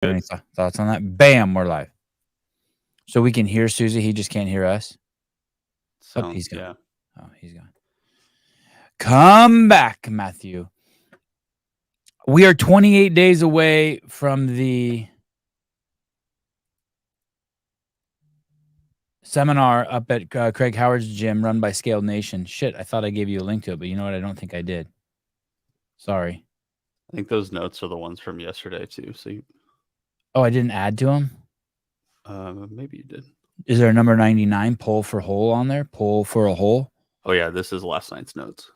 Any thoughts on that? Bam, we're live. So we can hear Susie. He just can't hear us. Oh, he's gone. Yeah. Oh, he's gone. Come back, Matthew. We are 28 days away from the seminar up at Craig Howard's gym run by Scaled Nation. Shit, I thought I gave you a link to it, but you know what? I don't think I did. Sorry. I think those notes are the ones from yesterday too. So Oh, I didn't add to them? Maybe you did. Is there a number 99 pull for hole on there? Pull for a hole? Oh yeah, this is last night's notes.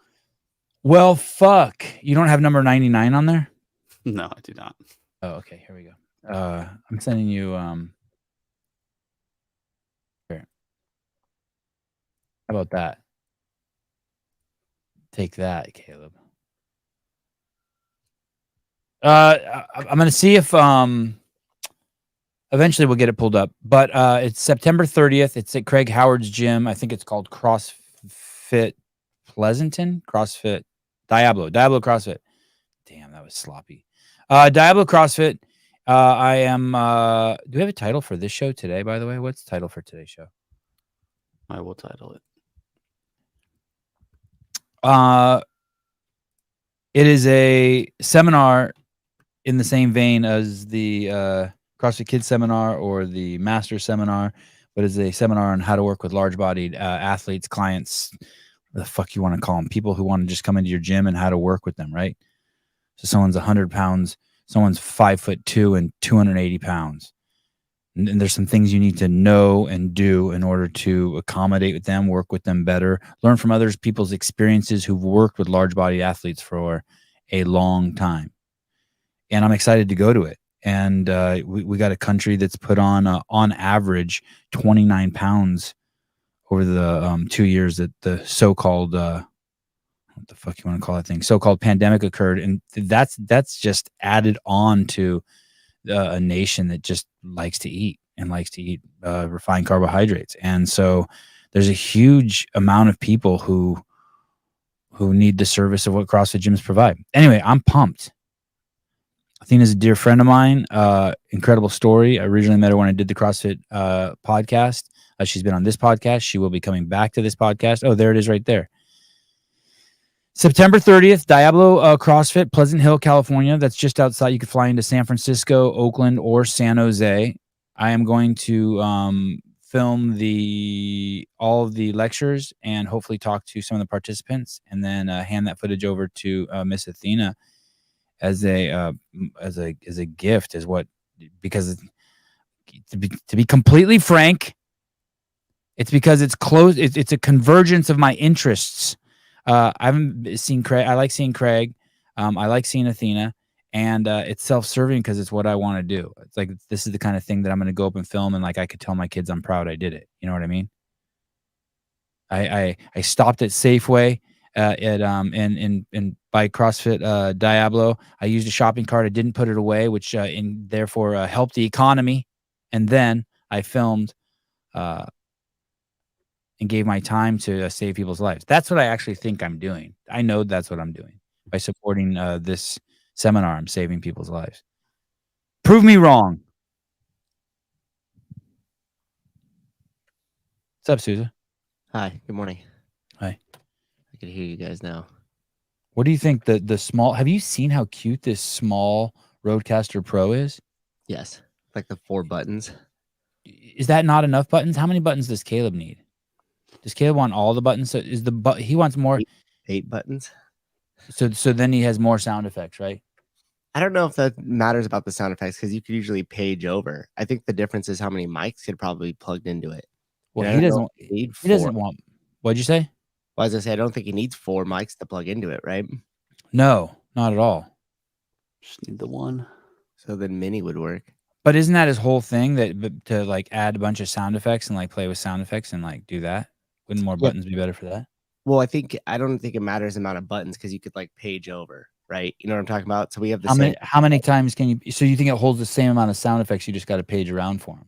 Well, fuck. You don't have number 99 on there? No, I do not. Oh, okay. Here we go. I'm sending you here. How about that? Take that, Caleb. I'm gonna see if eventually we'll get it pulled up. But it's September 30th. It's at Craig Howard's gym. I think it's called CrossFit Pleasanton. CrossFit Diablo CrossFit. Damn, that was sloppy. Diablo CrossFit. I am. Do we have a title for this show today? By the way, what's the title for today's show? I will title it. It is a seminar in the same vein as the CrossFit Kids seminar or the Master seminar, but it's a seminar on how to work with large-bodied athletes, clients, what the fuck you want to call them, people who want to just come into your gym and how to work with them, right? So someone's 100 pounds, someone's 5'2" and 280 pounds. And there's some things you need to know and do in order to accommodate with them, work with them better, learn from others, people's experiences who've worked with large body athletes for a long time. And I'm excited to go to it. And we got a country that's put on average 29 pounds over the 2 years that the so-called what the fuck you want to call that thing, so-called pandemic occurred. And that's just added on to a nation that just likes to eat refined carbohydrates. And so there's a huge amount of people who need the service of what CrossFit gyms provide. Anyway, I'm pumped. Athena's a dear friend of mine. Incredible story. I originally met her when I did the CrossFit podcast. She's been on this podcast. She will be coming back to this podcast. Oh, there it is right there. September 30th, Diablo CrossFit, Pleasant Hill, California. That's just outside. You could fly into San Francisco, Oakland, or San Jose. I am going to film all of the lectures and hopefully talk to some of the participants, and then hand that footage over to Miss Athena as a gift. Because to be completely frank, it's because it's close. It's a convergence of my interests. I haven't seen Craig. I like seeing Craig. I like seeing Athena, and it's self-serving because it's what I want to do. It's like, this is the kind of thing that I'm going to go up and film, and like I could tell my kids I'm proud I did it. You know what I mean? I stopped at Safeway by CrossFit Diablo. I used a shopping cart. I didn't put it away, which therefore helped the economy. And then I filmed and gave my time to save people's lives. That's what I actually think I'm doing. I know that's what I'm doing. By supporting this seminar, I'm saving people's lives. Prove me wrong. What's up, Susan? Hi, good morning. Hi. I can hear you guys now. What do you think the small, have you seen how cute this small Rodecaster Pro is? Yes, like the 4 buttons. Is that not enough buttons? How many buttons does Caleb need? Does Caleb want all the buttons? So he wants more? 8 buttons. So then he has more sound effects, right? I don't know if that matters about the sound effects, because you could usually page over. I think the difference is how many mics could probably be plugged into it. Well, he doesn't want. What'd you say? Well, as I say, I don't think he needs 4 mics to plug into it, right? No, not at all. Just need the one. So then mini would work. But isn't that his whole thing, that to like add a bunch of sound effects and like play with sound effects and like do that? Wouldn't more buttons be better for that? Well, I don't think it matters the amount of buttons, because you could like page over, right? You know what I'm talking about? So we have the how many times can you? So you think it holds the same amount of sound effects? You just got to page around for them.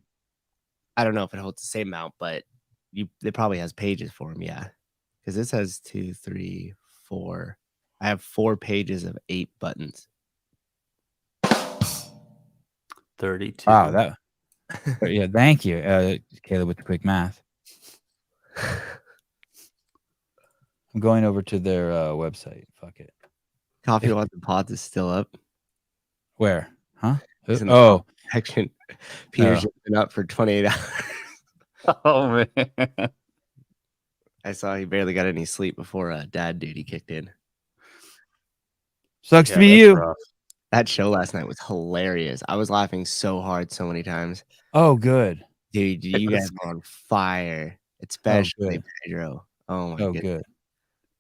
I don't know if it holds the same amount, but it probably has pages for them, yeah. Because this has 2, 3, 4. I have 4 pages of 8 buttons. 32. Wow, that. Yeah, thank you, Caleb, with the quick math. I'm going over to their website. Fuck it. Coffee Wants and Pods is still up. Where? Huh? He's in the Oh, section. Peter's Oh. just been up for 28 hours. Oh, man. I saw he barely got any sleep before dad duty kicked in. sucks to Yeah, be that's you. rough. That show last night was hilarious. I was laughing so hard so many times. Oh, good. Dude, you was- guys were on fire. Especially good. Pedro. Oh my Oh, goodness. good.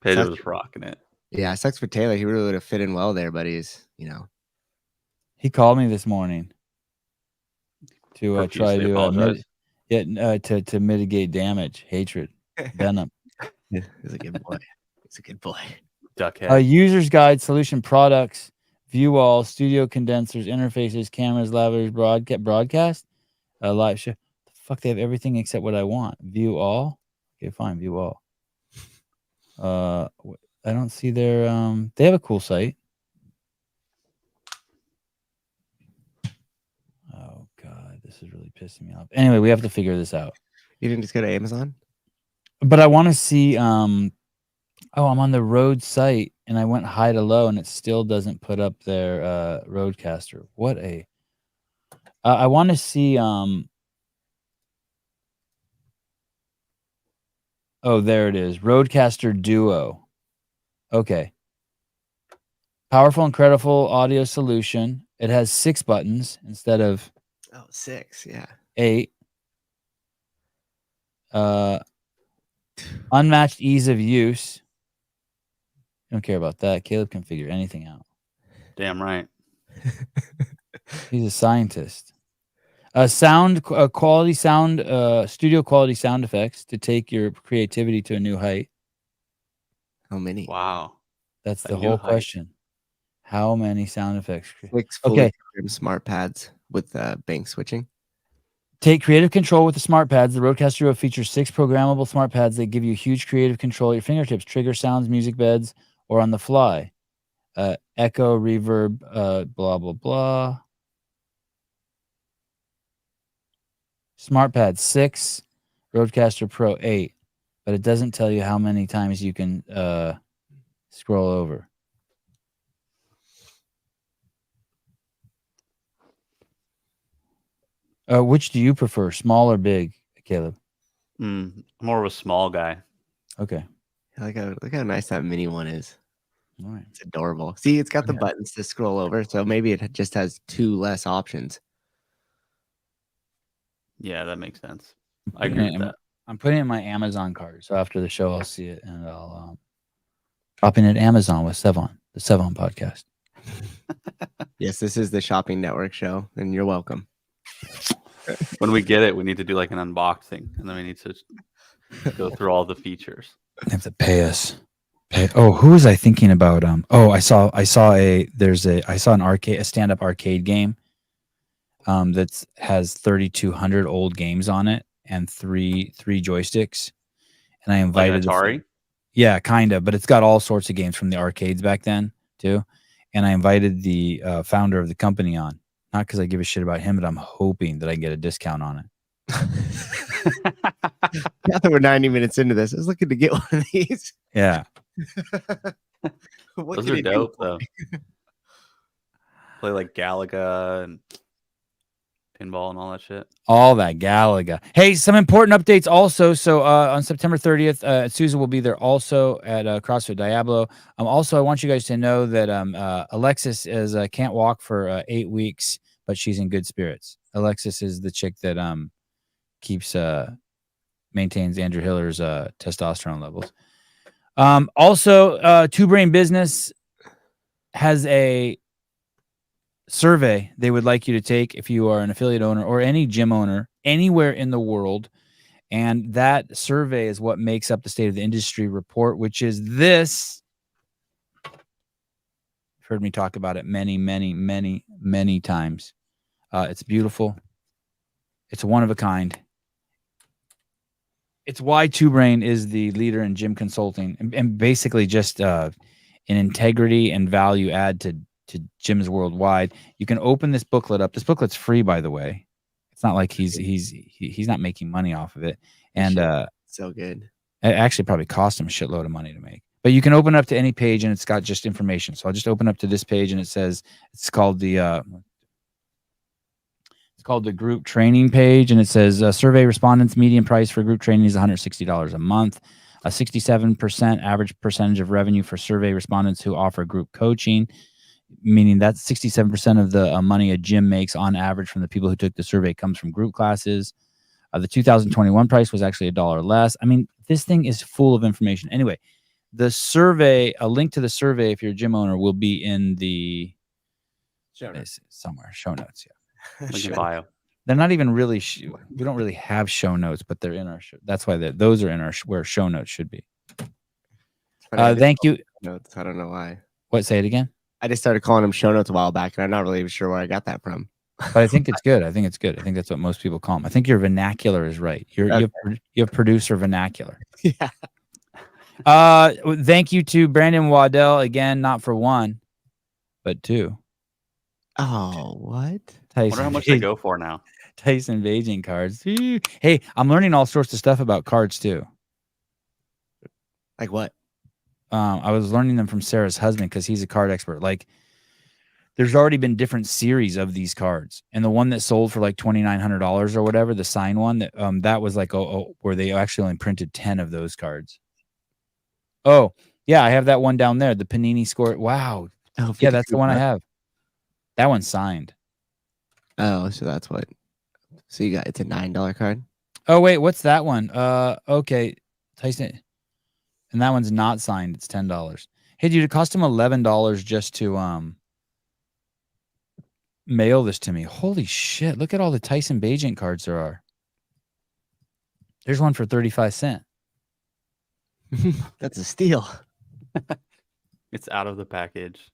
Pedro Sucks- was rocking it. Yeah, sucks for Taylor. He really would have fit in well there, but he's, He called me this morning to try Profusely to apologize. to mitigate damage, hatred, venom. he's a good boy. He's a good boy. Duckhead. User's guide, solution products, view all, studio condensers, interfaces, cameras, lavaliers, broadcast, live show. The fuck, they have everything except what I want. View all. Okay, fine. View all. I don't see their. They have a cool site. Oh god, this is really pissing me off. Anyway, we have to figure this out. You didn't just go to Amazon? But I want to see. I'm on the Rode site, and I went high to low, and it still doesn't put up their Rodecaster. What a. I want to see. Oh, there it is. Rodecaster Duo. Okay. Powerful, incredible audio solution. It has 6 buttons instead of Oh, 6. Yeah. 8. Unmatched ease of use. Don't care about that. Caleb can figure anything out. Damn right. He's a scientist. Sound quality sound, studio quality sound effects to take your creativity to a new height. How many? Wow. That's A the new whole height. question. How many sound effects? 6 Okay. fully programmed smart pads with bank switching. Take creative control with the smart pads. The Rodecaster Duo features 6 programmable smart pads that give you huge creative control at your fingertips. Trigger sounds, music beds, or on the fly. Echo, reverb, blah, blah, blah. Smart pad 6, Rodecaster Pro 8. But it doesn't tell you how many times you can scroll over. Which do you prefer, small or big, Caleb? More of a small guy. Okay. Look how nice that mini one is. All right. It's adorable. See, it's got the Yeah. buttons to scroll over, so maybe it just has 2 less options. Yeah, that makes sense. I agree with that. I'm putting it in my Amazon cart, so after the show, I'll see it and I'll drop in at Amazon with Sevan, the Sevan Podcast. Yes, this is the Shopping Network show, and you're welcome. When we get it, we need to do like an unboxing, and then we need to go through all the features. They have to pay us. Oh, who was I thinking about? I saw an arcade, a stand-up arcade game. That has 3,200 old games on it and three joysticks. And I Like invited an Atari? yeah, kind of, but it's got all sorts of games from the arcades back then too. And I invited the founder of the company on, not because I give a shit about him, but I'm hoping that I can get a discount on it. Now that we're 90 minutes into this, I was looking to get one of these. Yeah. What Those can are it do dope, for though. me? Play like Galaga and pinball and all that shit. All that Galaga. Hey, some important updates also. So on September 30th, Susan will be there also at CrossFit Diablo. Also, I want you guys to know that Alexis can't walk for 8 weeks, but she's in good spirits. Alexis is the chick that maintains Andrew Hiller's testosterone levels. Also, Two Brain Business has a survey they would like you to take if you are an affiliate owner or any gym owner anywhere in the world. And that survey is what makes up the State of the Industry report, which is this. You've heard me talk about it many, many, many, many times. It's beautiful. It's one of a kind. It's why Two Brain is the leader in gym consulting and basically just an integrity and value add to to gyms worldwide. You can open this booklet up. This booklet's free, by the way. It's not like he's not making money off of it. And so good. it actually probably cost him a shitload of money to make. But you can open up to any page and it's got just information. So I'll just open up to this page and it says it's called the group training page, and it says survey respondents median price for group training is $160 a month. A 67% average percentage of revenue for survey respondents who offer group coaching, meaning that 67% of the money a gym makes on average from the people who took the survey comes from group classes. The 2021 price was actually $1 less. I mean, this thing is full of information. Anyway, the survey, a link to the survey, if you're a gym owner, will be in the show notes. Somewhere. Show notes, yeah. Link in bio. They're not even really. We don't really have show notes, but they're in our show. That's why those are in our where show notes should be. Thank you. Notes. I don't know why. What? Say it again. I just started calling them show notes a while back, and I'm not really even sure where I got that from. But I think it's good. I think it's good. I think that's what most people call them. I think your vernacular is right. You have producer vernacular. Yeah. Thank you to Brandon Waddell again, not for one, but two. Oh, what? I wonder how much they go for now. Tyson Beijing cards. Hey, I'm learning all sorts of stuff about cards too. Like what? I was learning them from Sarah's husband because he's a card expert. Like, there's already been different series of these cards, and the one that sold for like $2,900 or whatever, the sign one, that was like where they actually only printed 10 of those cards. Oh yeah, I have that one down there, the Panini score. Wow, yeah, that's the one I have. That one's signed. Oh, so that's what. So you got it's a $9 card. Oh wait, what's that one? Okay, Tyson, and that one's not signed. It's $10. Hey, dude, it cost him $11 just to mail this to me. Holy shit! Look at all the Tyson Beijing cards there are. There's one for 35 cents. That's a steal. It's out of the package.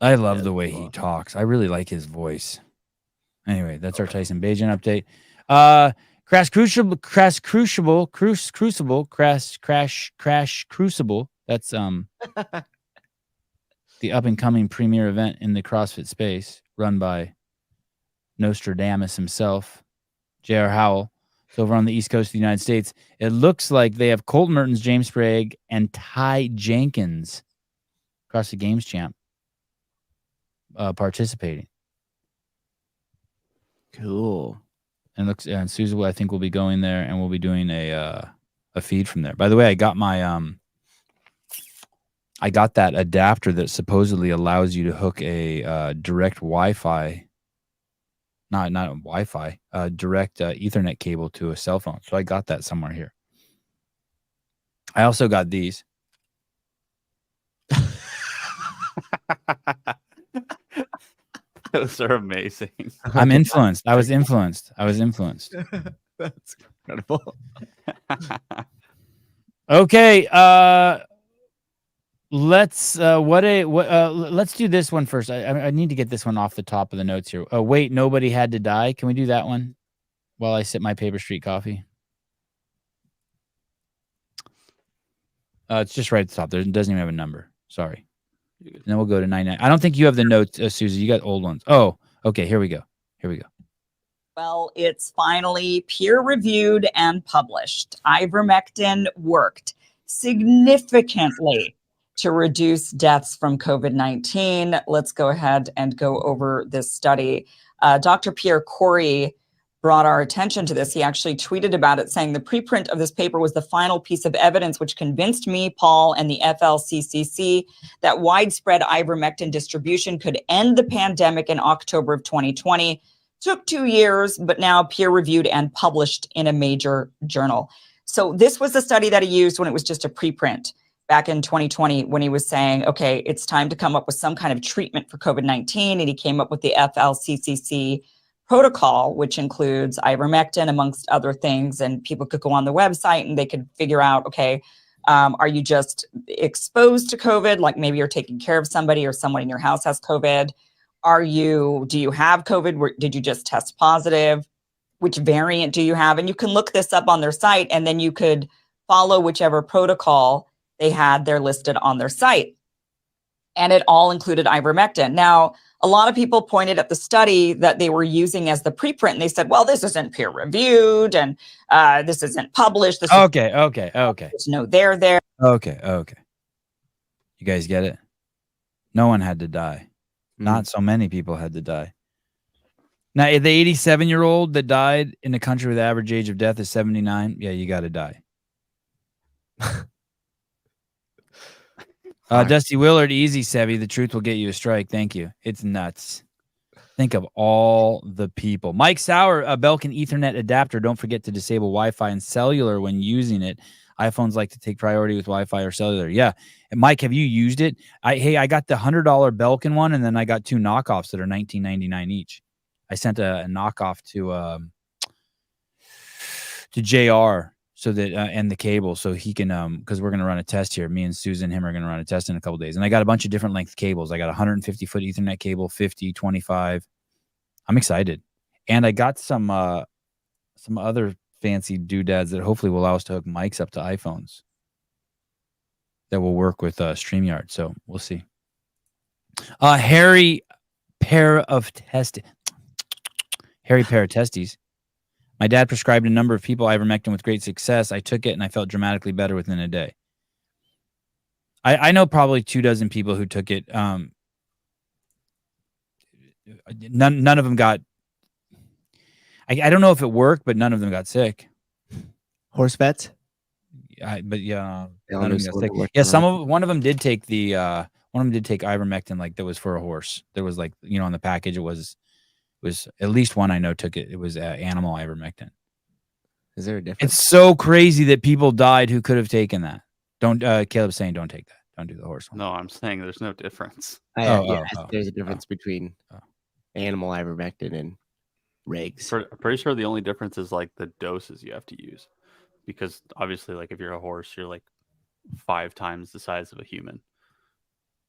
I love the way he talks. I really like his voice. Anyway, that's our Tyson Beijing update. Crash Crucible. That's the up and coming premier event in the CrossFit space, run by Nostradamus himself, J.R. Howell. It's over on the East Coast of the United States. It looks like they have Colton Mertens, James Sprague, and Ty Jenkins, CrossFit Games champ, participating. Cool. And Susan, I think, will be going there, and we'll be doing a feed from there. By the way, I got my I got that adapter that supposedly allows you to hook a direct Wi-Fi, not Wi-Fi, direct Ethernet cable to a cell phone. So I got that somewhere here. I also got these. Those are amazing. I'm influenced. I was influenced. That's incredible. Okay. Let's let's do this one first. I need to get this one off the top of the notes here. Oh wait, nobody had to die. Can we do that one while I sip my Paper Street coffee? It's just right at the top. It doesn't even have a number. Sorry. And then we'll go to 99. I don't think you have the notes, Susie. You got old ones. Oh, okay. Here we go. Well, it's finally peer-reviewed and published. Ivermectin worked significantly to reduce deaths from COVID-19. Let's go ahead and go over this study. Dr. Pierre Corey brought our attention to this. He actually tweeted about it, saying the preprint of this paper was the final piece of evidence which convinced me, Paul, and the FLCCC that widespread ivermectin distribution could end the pandemic in October of 2020. Took 2 years, but now peer-reviewed and published in a major journal. So this was the study that he used when it was just a preprint back in 2020, when he was saying, okay, it's time to come up with some kind of treatment for COVID-19. And he came up with the FLCCC protocol, which includes ivermectin, amongst other things. And people could go on the website and they could figure out, okay, are you just exposed to COVID? Like maybe you're taking care of somebody or someone in your house has COVID. Do you have COVID? Did you just test positive? Which variant do you have? And you can look this up on their site, and then you could follow whichever protocol they had there listed on their site. and it all included ivermectin. Now, a lot of people pointed at the study that they were using as the preprint, and they said, well, this isn't peer reviewed, and this isn't published. This Okay. there's no there there. Okay. You guys get it? No one had to die. Not so many people had to die. Now, the 87-year-old that died in a country where the average age of death is 79, yeah, you got to die. Dusty Willard, easy, Sevy. The truth will get you a strike. Thank you. It's nuts. Think of all the people. Mike Sauer, a Belkin Ethernet adapter. Don't forget to disable Wi-Fi and cellular when using it. iPhones like to take priority with Wi-Fi or cellular. Yeah. And Mike, have you used it? I got the $100 Belkin one, and then I got 2 knockoffs that are $19.99 each. I sent a knockoff to JR so that and the cable so he can because we're gonna run a test here. Me and Susan and him are gonna run a test in a couple days. And I got a bunch of different length cables. I got a 150-foot Ethernet cable, 50, 25. I'm excited. And I got some other fancy doodads that hopefully will allow us to hook mics up to iPhones that will work with StreamYard. So we'll see. Harry pair of testes. My dad prescribed a number of people ivermectin with great success. I took it and I felt dramatically better within a day. I know probably 24 people who took it. None of them got. I don't know if it worked, but none of them got sick. Horse vets? But yeah, None of them got sick. Yeah, one of them did take ivermectin, like that was for a horse. There was like, on the package it was at least one I know took it. It was animal ivermectin. Is there a difference? It's so crazy that people died who could have taken that. Don't Caleb's saying don't take that. Don't do the horse one. No, I'm saying there's no difference. There's a difference between animal ivermectin and regs. I'm pretty sure the only difference is like the doses you have to use, because obviously, like if you're a horse, you're like 5 times the size of a human,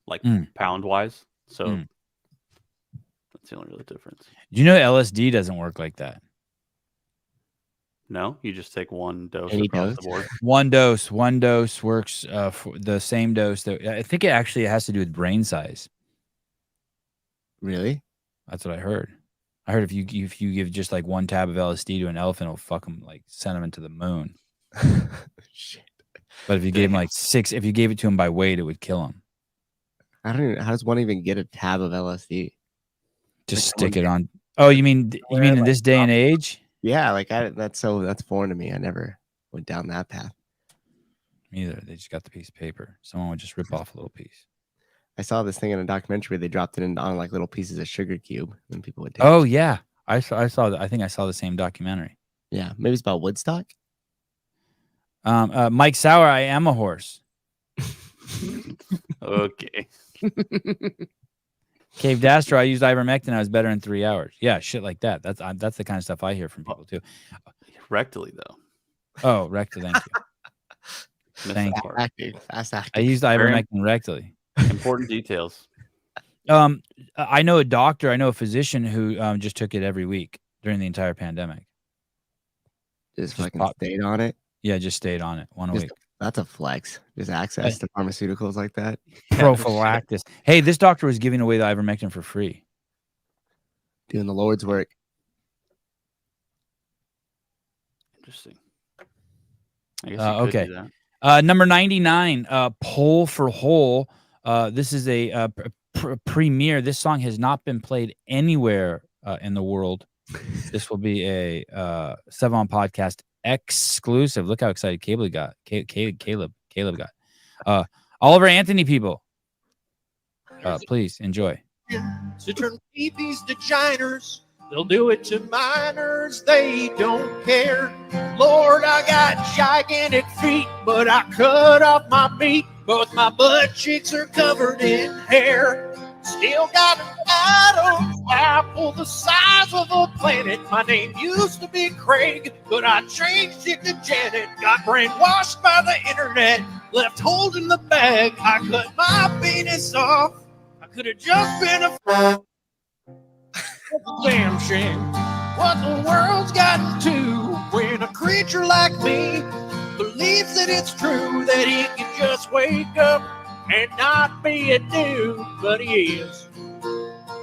like pound wise. So that's the only real difference. Do you know LSD doesn't work like that? No, you just take one dose Any across dose? the board. One dose works for the same dose. I think it actually has to do with brain size. Really? That's what I heard. I heard if you give just like 1 tab of LSD to an elephant, it'll fuck him, like send him into the moon. Shit. But if you gave him like 6, if you gave it to him by weight, it would kill him. I don't even. How does one even get a tab of LSD? Just Like stick it on. Oh, you mean in this day and age? Yeah, like that's foreign to me. I never went down that path. Me either. They just got the piece of paper. Someone would just rip off a little piece. I saw this thing in a documentary where they dropped it on like little pieces of sugar cube, and people would take Oh it. yeah, I saw that. I think I saw the same documentary. Yeah, maybe it's about Woodstock. Mike Sauer, I am a horse. Okay. Cave Dastro, I used ivermectin. I was better in 3 hours. Yeah, shit like that. That's the kind of stuff I hear from people too. Rectally though. Oh, rectal. Thank you. Thank you. Fast acting. I used ivermectin rectally. Important details. I know a doctor. I know a physician who just took it every week during the entire pandemic. Just fucking stayed on it. Yeah, just stayed on it one a week. That's a flex. Just access to pharmaceuticals like that. Prophylaxis. Hey, this doctor was giving away the ivermectin for free. Doing the Lord's work. Interesting. I guess you could okay. do that. Number 99, Pole for Hole. This is a premiere. This song has not been played anywhere in the world. This will be a Sevan Podcast exclusive. Look how excited Caleb got. Caleb got. Oliver Anthony people. Please enjoy. To turn babies to giners, they'll do it to minors, they don't care. Lord, I got gigantic feet, but I cut off my meat. Both my butt cheeks are covered in hair. Still got an Adam's apple the size of a planet. My name used to be Craig, but I changed it to Janet. Got brainwashed by the internet, left holding the bag. I cut my penis off. I could have just been a damn shame what the world's gotten to when a creature like me believes that it's true that he can just wake up and not be a dude, but he is.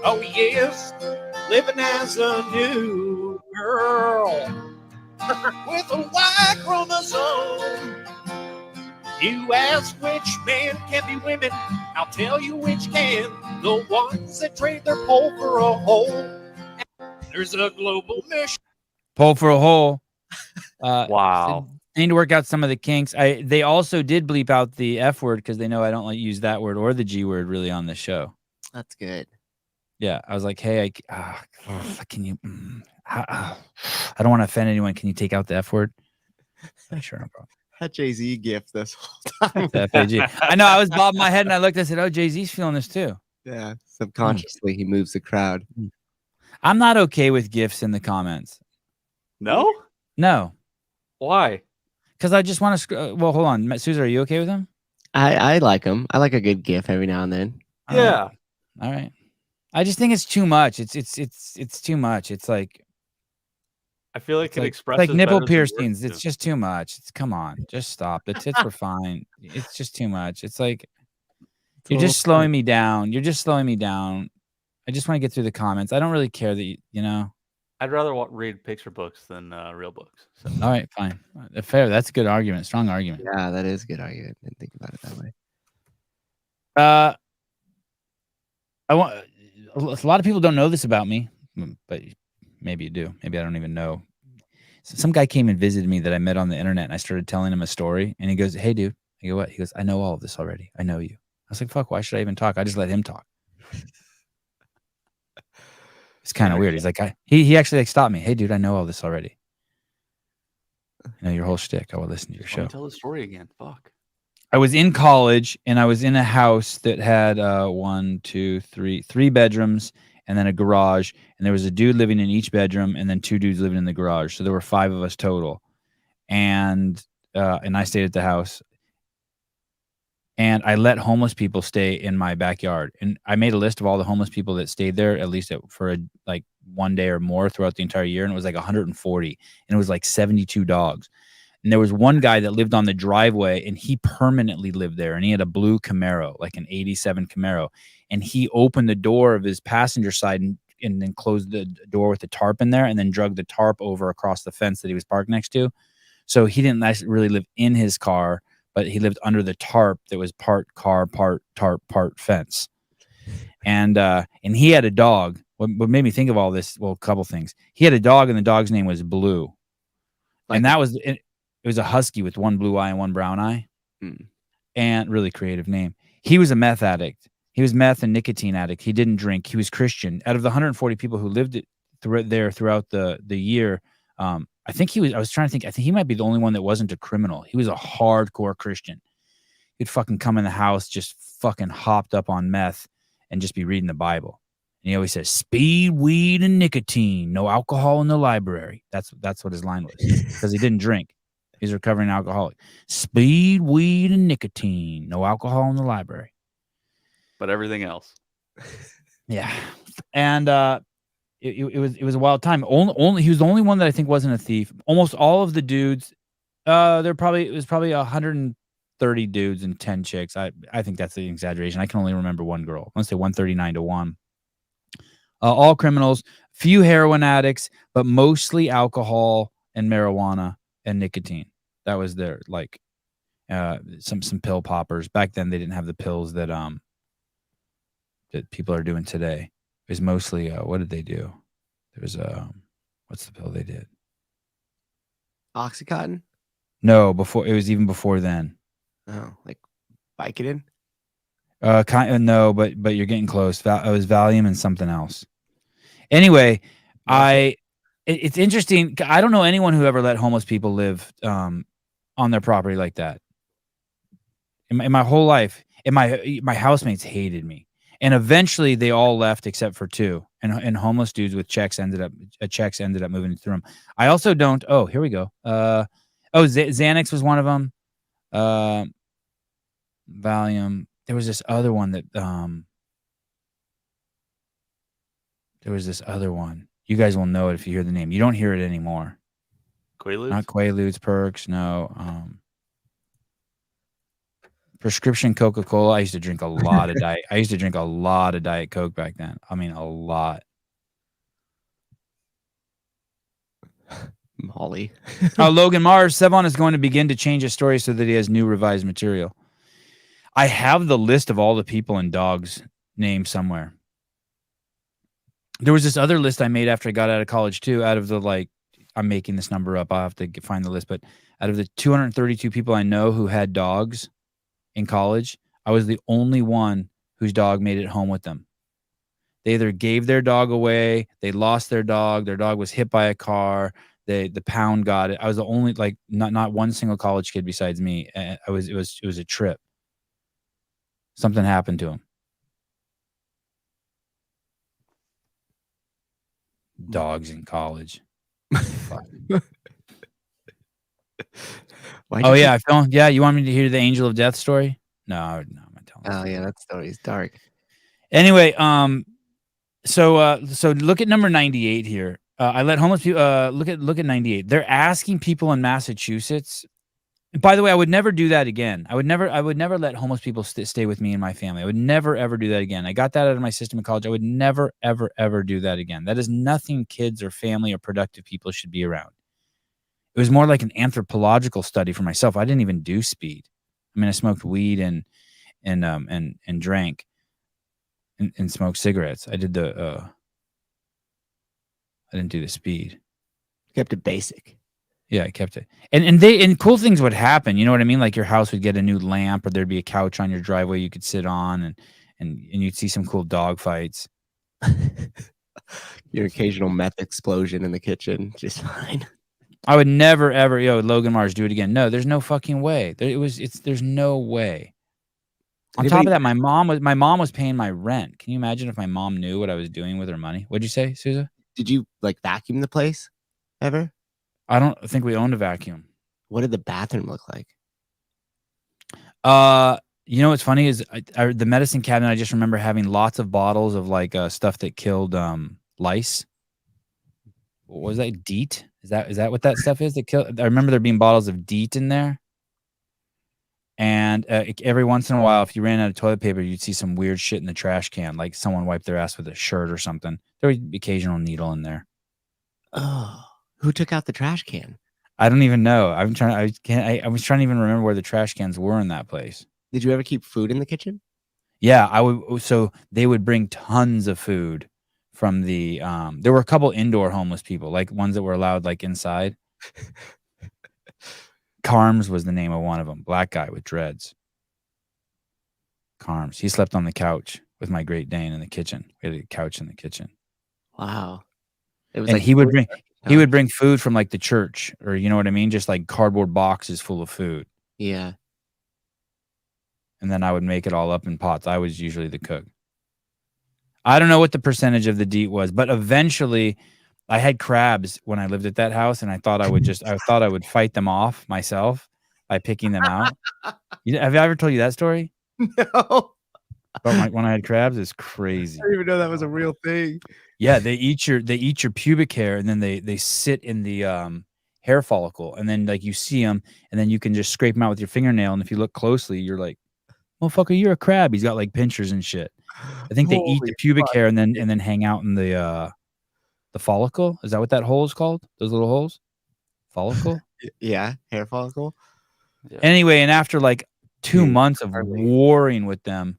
Oh, he is living as a new girl with a Y chromosome. You ask which man can be women, I'll tell you which can. The ones that trade their pole for a hole. There's a global mission. Pole for a hole. Wow. They need to work out some of the kinks. They also did bleep out the F word because they know I don't like use that word or the G word really on this show. That's good. Yeah, I was like, hey, can you? I don't want to offend anyone. Can you take out the F word? Sure, no problem. That Jay-Z gift this whole time. FAG. I know. I was bobbing my head and I looked. I said, "Oh, Jay-Z's feeling this too." Yeah, subconsciously he moves the crowd. I'm not okay with gifts in the comments. No? No, Why? because I just want to. Well, hold on, Susan, are you okay with them? I like them. I like a good gif every now and then. Yeah. All right. I just think it's too much. It's too much. It's like I feel like it's it like, expresses like nipple better than words piercings. do. It's just too much. Come on, just stop. The tits were fine. It's just too much. It's like you're just slowing me down. You're just slowing me down. I just want to get through the comments. I don't really care that you know. I'd rather read picture books than real books. So. All right, fine, fair. That's a good argument. Strong argument. Yeah, that is a good argument. I didn't think about it that way. I want. A lot of people don't know this about me, but maybe you do. Maybe I don't even know. So some guy came and visited me that I met on the internet, and I started telling him a story, and he goes, "Hey, dude." I go, "What?" He goes, "I know all of this already. I know you." I was like, "Fuck, why should I even talk? I just let him talk." It's kind of weird. He's like, he actually like stopped me. "Hey, dude, I know all this already. I know your whole shtick. I will listen to your show." Tell the story again. Fuck. I was in college and I was in a house that had 3 bedrooms and then a garage. And there was a dude living in each bedroom and then 2 dudes living in the garage. So there were 5 of us total. And I stayed at the house. And I let homeless people stay in my backyard. And I made a list of all the homeless people that stayed there, at least for like one day or more throughout the entire year. And it was like 140. And it was like 72 dogs. And there was one guy that lived on the driveway and he permanently lived there. And he had a blue Camaro, like an 87 Camaro. And he opened the door of his passenger side and then closed the door with the tarp in there and then drug the tarp over across the fence that he was parked next to. So he didn't actually really live in his car, but he lived under the tarp that was part car, part tarp, part fence. And he had a dog. What made me think of all this? Well, a couple things. He had a dog and the dog's name was Blue. And that was... It was a husky with 1 blue eye and 1 brown eye. And really creative name. He was a meth addict. He was meth and nicotine addict. He didn't drink. He was Christian. Out of the 140 people who lived there throughout the year, I think I was trying to think, I think he might be the only one that wasn't a criminal. He was a hardcore Christian. He'd fucking come in the house just fucking hopped up on meth and just be reading the Bible. And he always says, "Speed, weed, and nicotine. No alcohol in the library." That's what his line was because he didn't drink. He's a recovering alcoholic. "Speed, weed, and nicotine. No alcohol in the library." But everything else. Yeah. And it was a wild time. Only he was the only one that I think wasn't a thief. Almost all of the dudes, it was probably 130 dudes and 10 chicks. I think that's an exaggeration. I can only remember one girl. Let's say 139 to 1. All criminals, few heroin addicts, but mostly alcohol and marijuana and nicotine. That was their like some pill poppers. Back then they didn't have the pills that people are doing today. It was mostly what did they do? There was what's the pill they did? Oxycontin? No, it was even before then. Oh, like Vicodin? No, but you're getting close. It was Valium and something else. Anyway, it's interesting. I don't know anyone who ever let homeless people live on their property like that. In my whole life, and my housemates hated me. And eventually they all left except for 2. And homeless dudes with checks ended up moving through them. I also don't. Oh, here we go. Xanax was one of them. Valium. There was this other one that there was this other one. You guys will know it if you hear the name. You don't hear it anymore. Quaaludes? Not Quaaludes, Perks. No. prescription Coca-Cola. I used to drink a lot of diet. I used to drink a lot of Diet Coke back then. I mean, a lot. Molly. Logan Mars, Sevan is going to begin to change his story so that he has new revised material. I have the list of all the people and dogs named somewhere. There was this other list I made after I got out of college too, out of the I'm making this number up. I'll have to find the list, but out of the 232 people I know who had dogs in college, I was the only one whose dog made it home with them. They either gave their dog away, they lost their dog was hit by a car, the pound got it. I was the only not one single college kid besides me. It was a trip. Something happened to him. Dogs in college. Yeah, I found. Yeah, you want me to hear the Angel of Death story? No, I'm not telling. Oh yeah, that story's dark. Anyway, so look at number 98 here. I let homeless people look at 98. They're asking people in Massachusetts. By the way, I would never do that again. I would never let homeless people stay with me and my family. I would never ever do that again. I got that out of my system in college. I would never ever ever do that again. That is nothing kids or family or productive people should be around. It was more like an anthropological study for myself. I didn't even do speed. I mean, I smoked weed and drank and smoked cigarettes. I did I didn't do the speed. Kept it basic. Yeah, I kept it. And cool things would happen. You know what I mean? Like your house would get a new lamp, or there'd be a couch on your driveway you could sit on, and you'd see some cool dog fights. Your occasional meth explosion in the kitchen, just fine. I would never ever, Logan Mars, do it again. No, there's no fucking way. There's no way. On top of that, my mom was paying my rent. Can you imagine if my mom knew what I was doing with her money? What'd you say, Sousa? Did you vacuum the place ever? I don't think we owned a vacuum. What did the bathroom look like? You know what's funny is the medicine cabinet. I just remember having lots of bottles of stuff that killed lice. What was that? DEET? Is that what that stuff is? That killed? I remember there being bottles of DEET in there. And every once in a while, if you ran out of toilet paper, you'd see some weird shit in the trash can, like someone wiped their ass with a shirt or something. There would be occasional needle in there. Oh. Who took out the trash can? I don't even know. I was trying to even remember where the trash cans were in that place. Did you ever keep food in the kitchen? Yeah, I would. So they would bring tons of food from the. There were a couple indoor homeless people, like ones that were allowed inside. Carms was the name of one of them. Black guy with dreads. Carms. He slept on the couch with my Great Dane in the kitchen. We had a couch in the kitchen. Wow. It was he would bring food from the church, or you know what I mean? Just cardboard boxes full of food. Yeah. And then I would make it all up in pots. I was usually the cook. I don't know what the percentage of the DEET was, but eventually I had crabs when I lived at that house, and I thought I would fight them off myself by picking them out. Have I ever told you that story? No. But when I had crabs, it's crazy. I didn't even know that was a real thing. Yeah, they eat your pubic hair, and then they sit in the hair follicle, and then you see them, and then you can just scrape them out with your fingernail, and if you look closely, you're like, motherfucker, you're a crab. He's got pinchers and shit. I think they eat the pubic hair and then hang out in the follicle. Is that what that hole is called? Those little holes? Follicle? Yeah, hair follicle. Yeah. Anyway, and after 2 months of warring with them.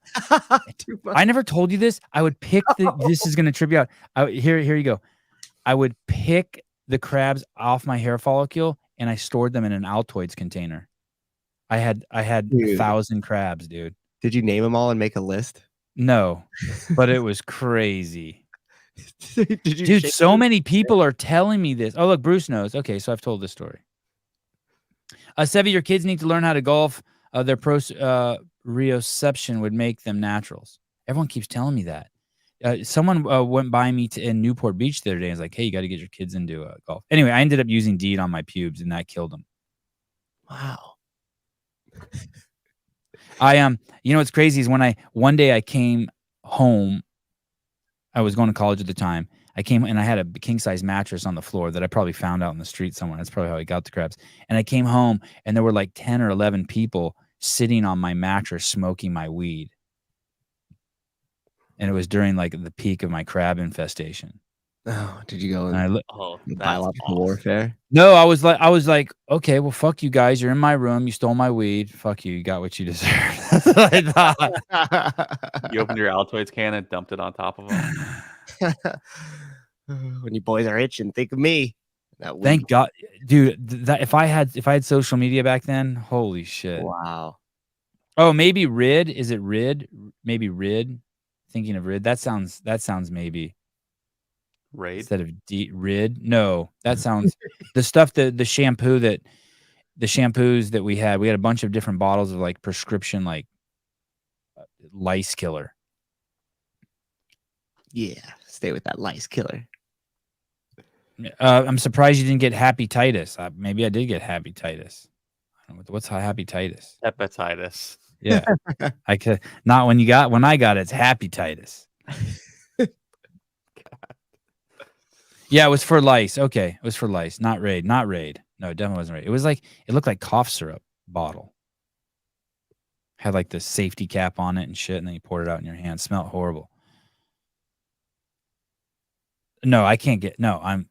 I never told you this. I would pick this is going to trip you out. Here you go. I would pick the crabs off my hair follicle, and I stored them in an Altoids container. I had 1,000 crabs, dude. Did you name them all and make a list? No, but it was crazy. Dude, so many people are telling me this. Oh, look, Bruce knows. Okay, so I've told this story. Sevi, your kids need to learn how to golf. Their proprioception would make them naturals. Everyone keeps telling me that. Someone went by me in Newport Beach the other day and was like, hey, you got to get your kids into golf. Anyway, I ended up using DEET on my pubes, and that killed them. Wow. You know what's crazy is one day I came home. I was going to college at the time. I came and I had a king size mattress on the floor that I probably found out in the street somewhere. That's probably how I got the crabs. And I came home, and there were 10 or 11 people sitting on my mattress smoking my weed. And it was during like the peak of my crab infestation. Oh, did you go in And That's biological awesome. warfare? no, I was like, okay, well, fuck you guys. You're in my room. You stole my weed. Fuck you. You got what you deserve. That's what I thought. You opened your Altoids can and dumped it on top of them. When you boys are itching, think of me. That weed. Thank God, dude. That if I had social media back then, holy shit. Wow. Oh, maybe Rid. Is it Rid? Maybe Rid. Thinking of Rid. That sounds maybe Raid. instead of Rid. No, that sounds the stuff the shampoos that we had a bunch of different bottles of like prescription like lice killer. Yeah, stay with that lice killer. I'm surprised you didn't get hepatitis. Maybe I did get hepatitis. I don't know what's hepatitis. Hepatitis. Yeah, I could not when I got it, it's hepatitis. Yeah, it was for lice. Okay, it was for lice, not raid. Not raid. No, it definitely wasn't raid. It was like it looked like cough syrup bottle. Had like the safety cap on it and shit, and then you poured it out in your hand. Smelled horrible. No, I can't get. I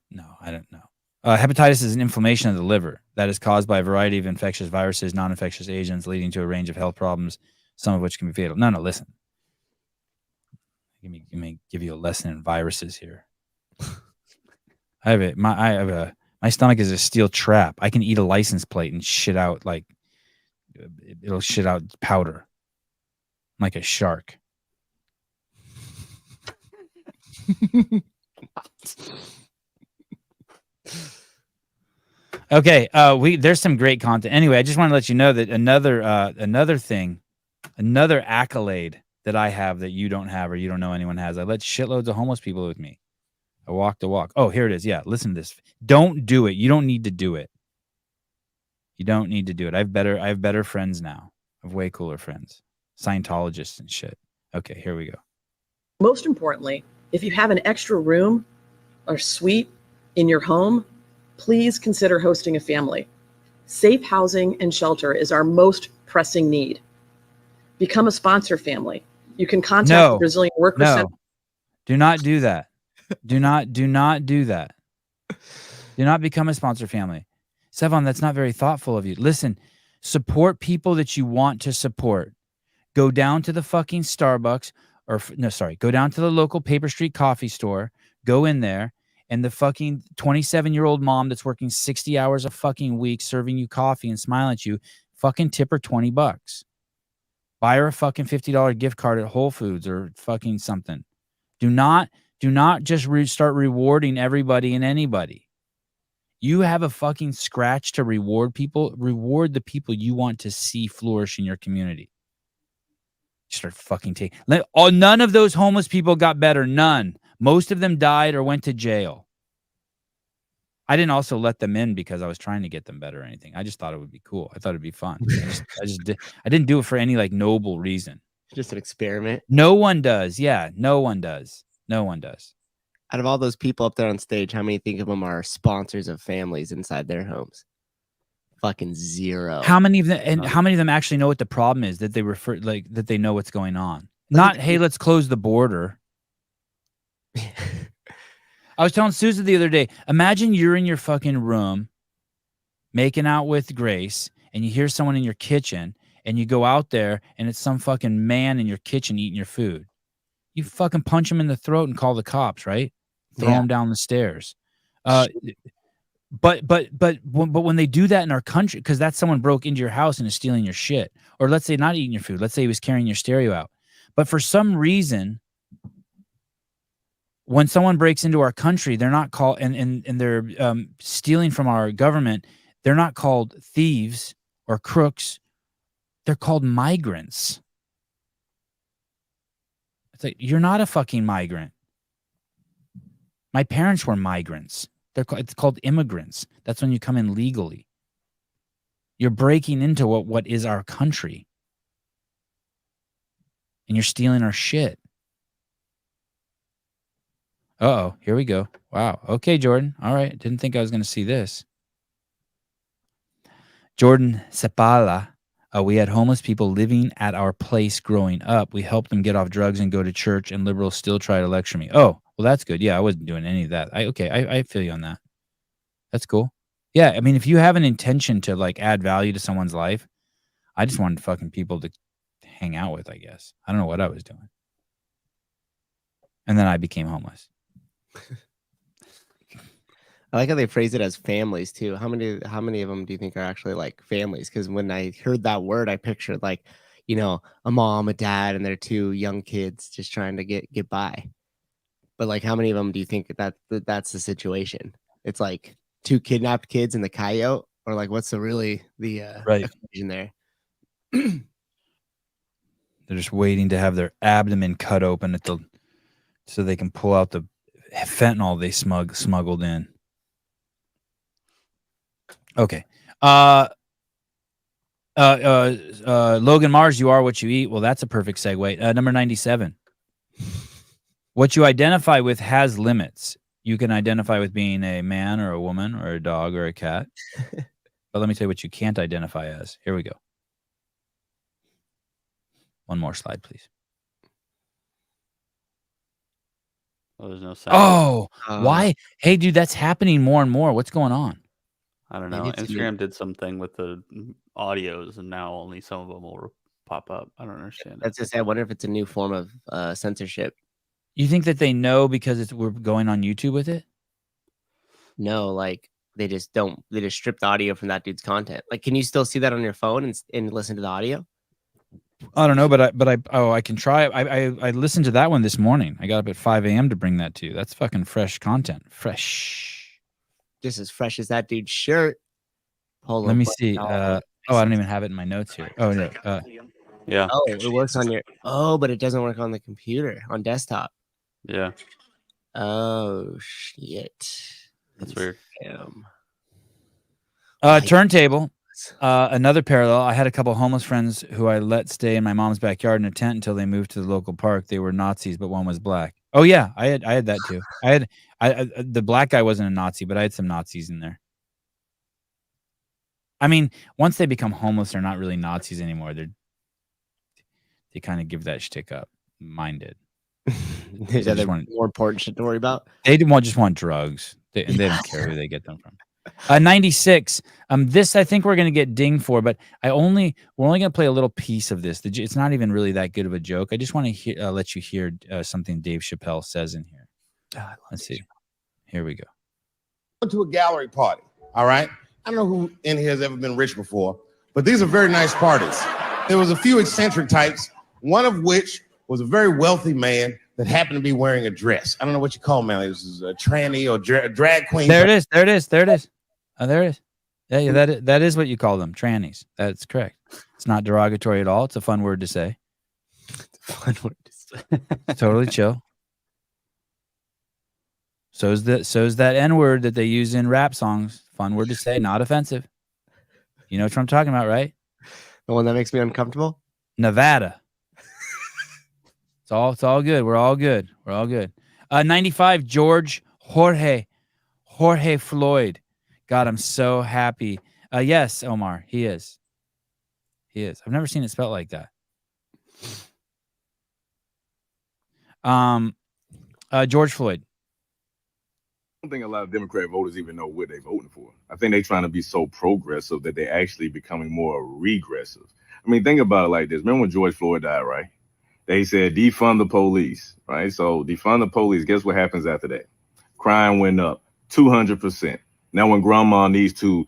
don't know. Hepatitis is an inflammation of the liver that is caused by a variety of infectious viruses, non-infectious agents, leading to a range of health problems, some of which can be fatal. No, listen. Let me give you a lesson in viruses here. My stomach is a steel trap. I can eat a license plate and shit out like it'll shit out powder like a shark. Okay, there's some great content. Anyway, I just want to let you know that another accolade that I have that you don't have or you don't know anyone has. I let shitloads of homeless people with me. I walk the walk. Oh, here it is. Yeah, listen to this. Don't do it. You don't need to do it. You don't need to do it. I have better friends now. I have way cooler friends. Scientologists and shit. Okay, here we go. Most importantly, if you have an extra room or suite in your home, please consider hosting a family. Safe housing and shelter is our most pressing need. Become a sponsor family. You can contact the Brazilian Workers Center. Do not do that. Do not do that. Do not become a sponsor family. Sevan, that's not very thoughtful of you. Listen, support people that you want to support. Go down to the fucking Starbucks go down to the local Paper Street coffee store. Go in there. And the fucking 27-year-old mom that's working 60 hours a fucking week serving you coffee and smiling at you, fucking tip her $20. Buy her a fucking $50 gift card at Whole Foods or fucking something. Do not just start rewarding everybody and anybody. You have a fucking scratch to reward people. Reward the people you want to see flourish in your community. Start fucking taking. None of those homeless people got better. None. Most of them died or went to jail. I didn't also let them in because I was trying to get them better or anything. I just thought it would be cool. I thought it'd be fun. I didn't do it for any like noble reason. Just an experiment. No one does. Yeah, no one does. No one does. Out of all those people up there on stage, how many think of them are sponsors of families inside their homes? Fucking zero. How many of them actually know what the problem is that they that they know what's going on? Not, hey, let's close the border. I was telling Susan the other day, imagine you're in your fucking room making out with Grace and you hear someone in your kitchen and you go out there and it's some fucking man in your kitchen eating your food. You fucking punch him in the throat and call the cops, right? Throw him down the stairs. But when they do that in our country, because that's someone broke into your house and is stealing your shit, or let's say not eating your food, let's say he was carrying your stereo out. But for some reason, when someone breaks into our country, they're not called and they're stealing from our government. They're not called thieves or crooks. They're called migrants. It's like, you're not a fucking migrant. My parents were migrants. It's called immigrants. That's when you come in legally. You're breaking into what is our country. And you're stealing our shit. Uh-oh, here we go. Wow. Okay, Jordan. All right. Didn't think I was going to see this. Jordan Sepala We had homeless people living at our place growing up. We helped them get off drugs and go to church, and liberals still try to lecture me. Oh, well, that's good. Yeah, I wasn't doing any of that. I feel you on that. That's cool. Yeah, I mean, if you have an intention to like add value to someone's life, I just wanted fucking people to hang out with, I guess. I don't know what I was doing. And then I became homeless. I like how they phrase it as families too. How many of them do you think are actually like families? Because when I heard that word, I pictured like, you know, a mom, a dad, and their 2 young kids just trying to get by. But like, how many of them do you think that's the situation? It's like 2 kidnapped kids and the coyote, or like what's the equation there? They're just waiting to have their abdomen cut open so they can pull out the fentanyl they smuggled in. Okay. Logan Mars, you are what you eat. Well, that's a perfect segue. Number 97. What you identify with has limits. You can identify with being a man or a woman or a dog or a cat. But let me tell you what you can't identify as. Here we go. One more slide, please. Oh, there's no sound. Oh, why? Hey, dude, that's happening more and more. What's going on? I don't know. Instagram did something with the audios, and now only some of them will pop up. I don't understand. That's just. I wonder if it's a new form of censorship. You think that they know because we're going on YouTube with it? No, like they just don't. They just strip the audio from that dude's content. Like, can you still see that on your phone and listen to the audio? I don't know, but I can try. I listened to that one this morning. I got up at 5 a.m. to bring that to you. That's fucking fresh content. Fresh. Just as fresh as that dude's shirt. Let me see. I don't even have it in my notes here. Oh no. Yeah. Oh, it works on your. Oh, but it doesn't work on the computer on desktop. Yeah. Oh shit. That's weird. Turntable. Another parallel. I had a couple homeless friends who I let stay in my mom's backyard in a tent until they moved to the local park. They were Nazis, but one was black. Oh yeah, I had that too. The black guy wasn't a Nazi, but I had some Nazis in there. I mean, once they become homeless, they're not really Nazis anymore. They kind of give that shtick up. Mine did. There's other more important shit to worry about. They just want drugs. They don't care who they get them from. 96. This I think we're gonna get dinged for, but we're only gonna play a little piece of this. It's not even really that good of a joke. I just want to let you hear something Dave Chappelle says in here. Let's see. Here we go. Went to a gallery party. All right. I don't know who in here has ever been rich before, but these are very nice parties. There was a few eccentric types, one of which was a very wealthy man that happened to be wearing a dress. I don't know what you call man. This is a tranny or drag queen. There it is. Oh, there it is. Yeah, that is what you call them, trannies. That's correct. It's not derogatory at all. It's a fun word to say. Fun word to say. Totally chill. So's that N-word that they use in rap songs. Fun word to say, not offensive. You know what I'm talking about, right? The one that makes me uncomfortable? Nevada. It's all good. We're all good. 95, Jorge Floyd. God, I'm so happy. Yes, Omar, he is. I've never seen it spelled like that. George Floyd. I don't think a lot of Democrat voters even know what they're voting for. I think they're trying to be so progressive that they're actually becoming more regressive. I mean, think about it like this. Remember when George Floyd died, right? They said defund the police, right? So defund the police. Guess what happens after that? Crime went up 200%. Now when grandma needs to,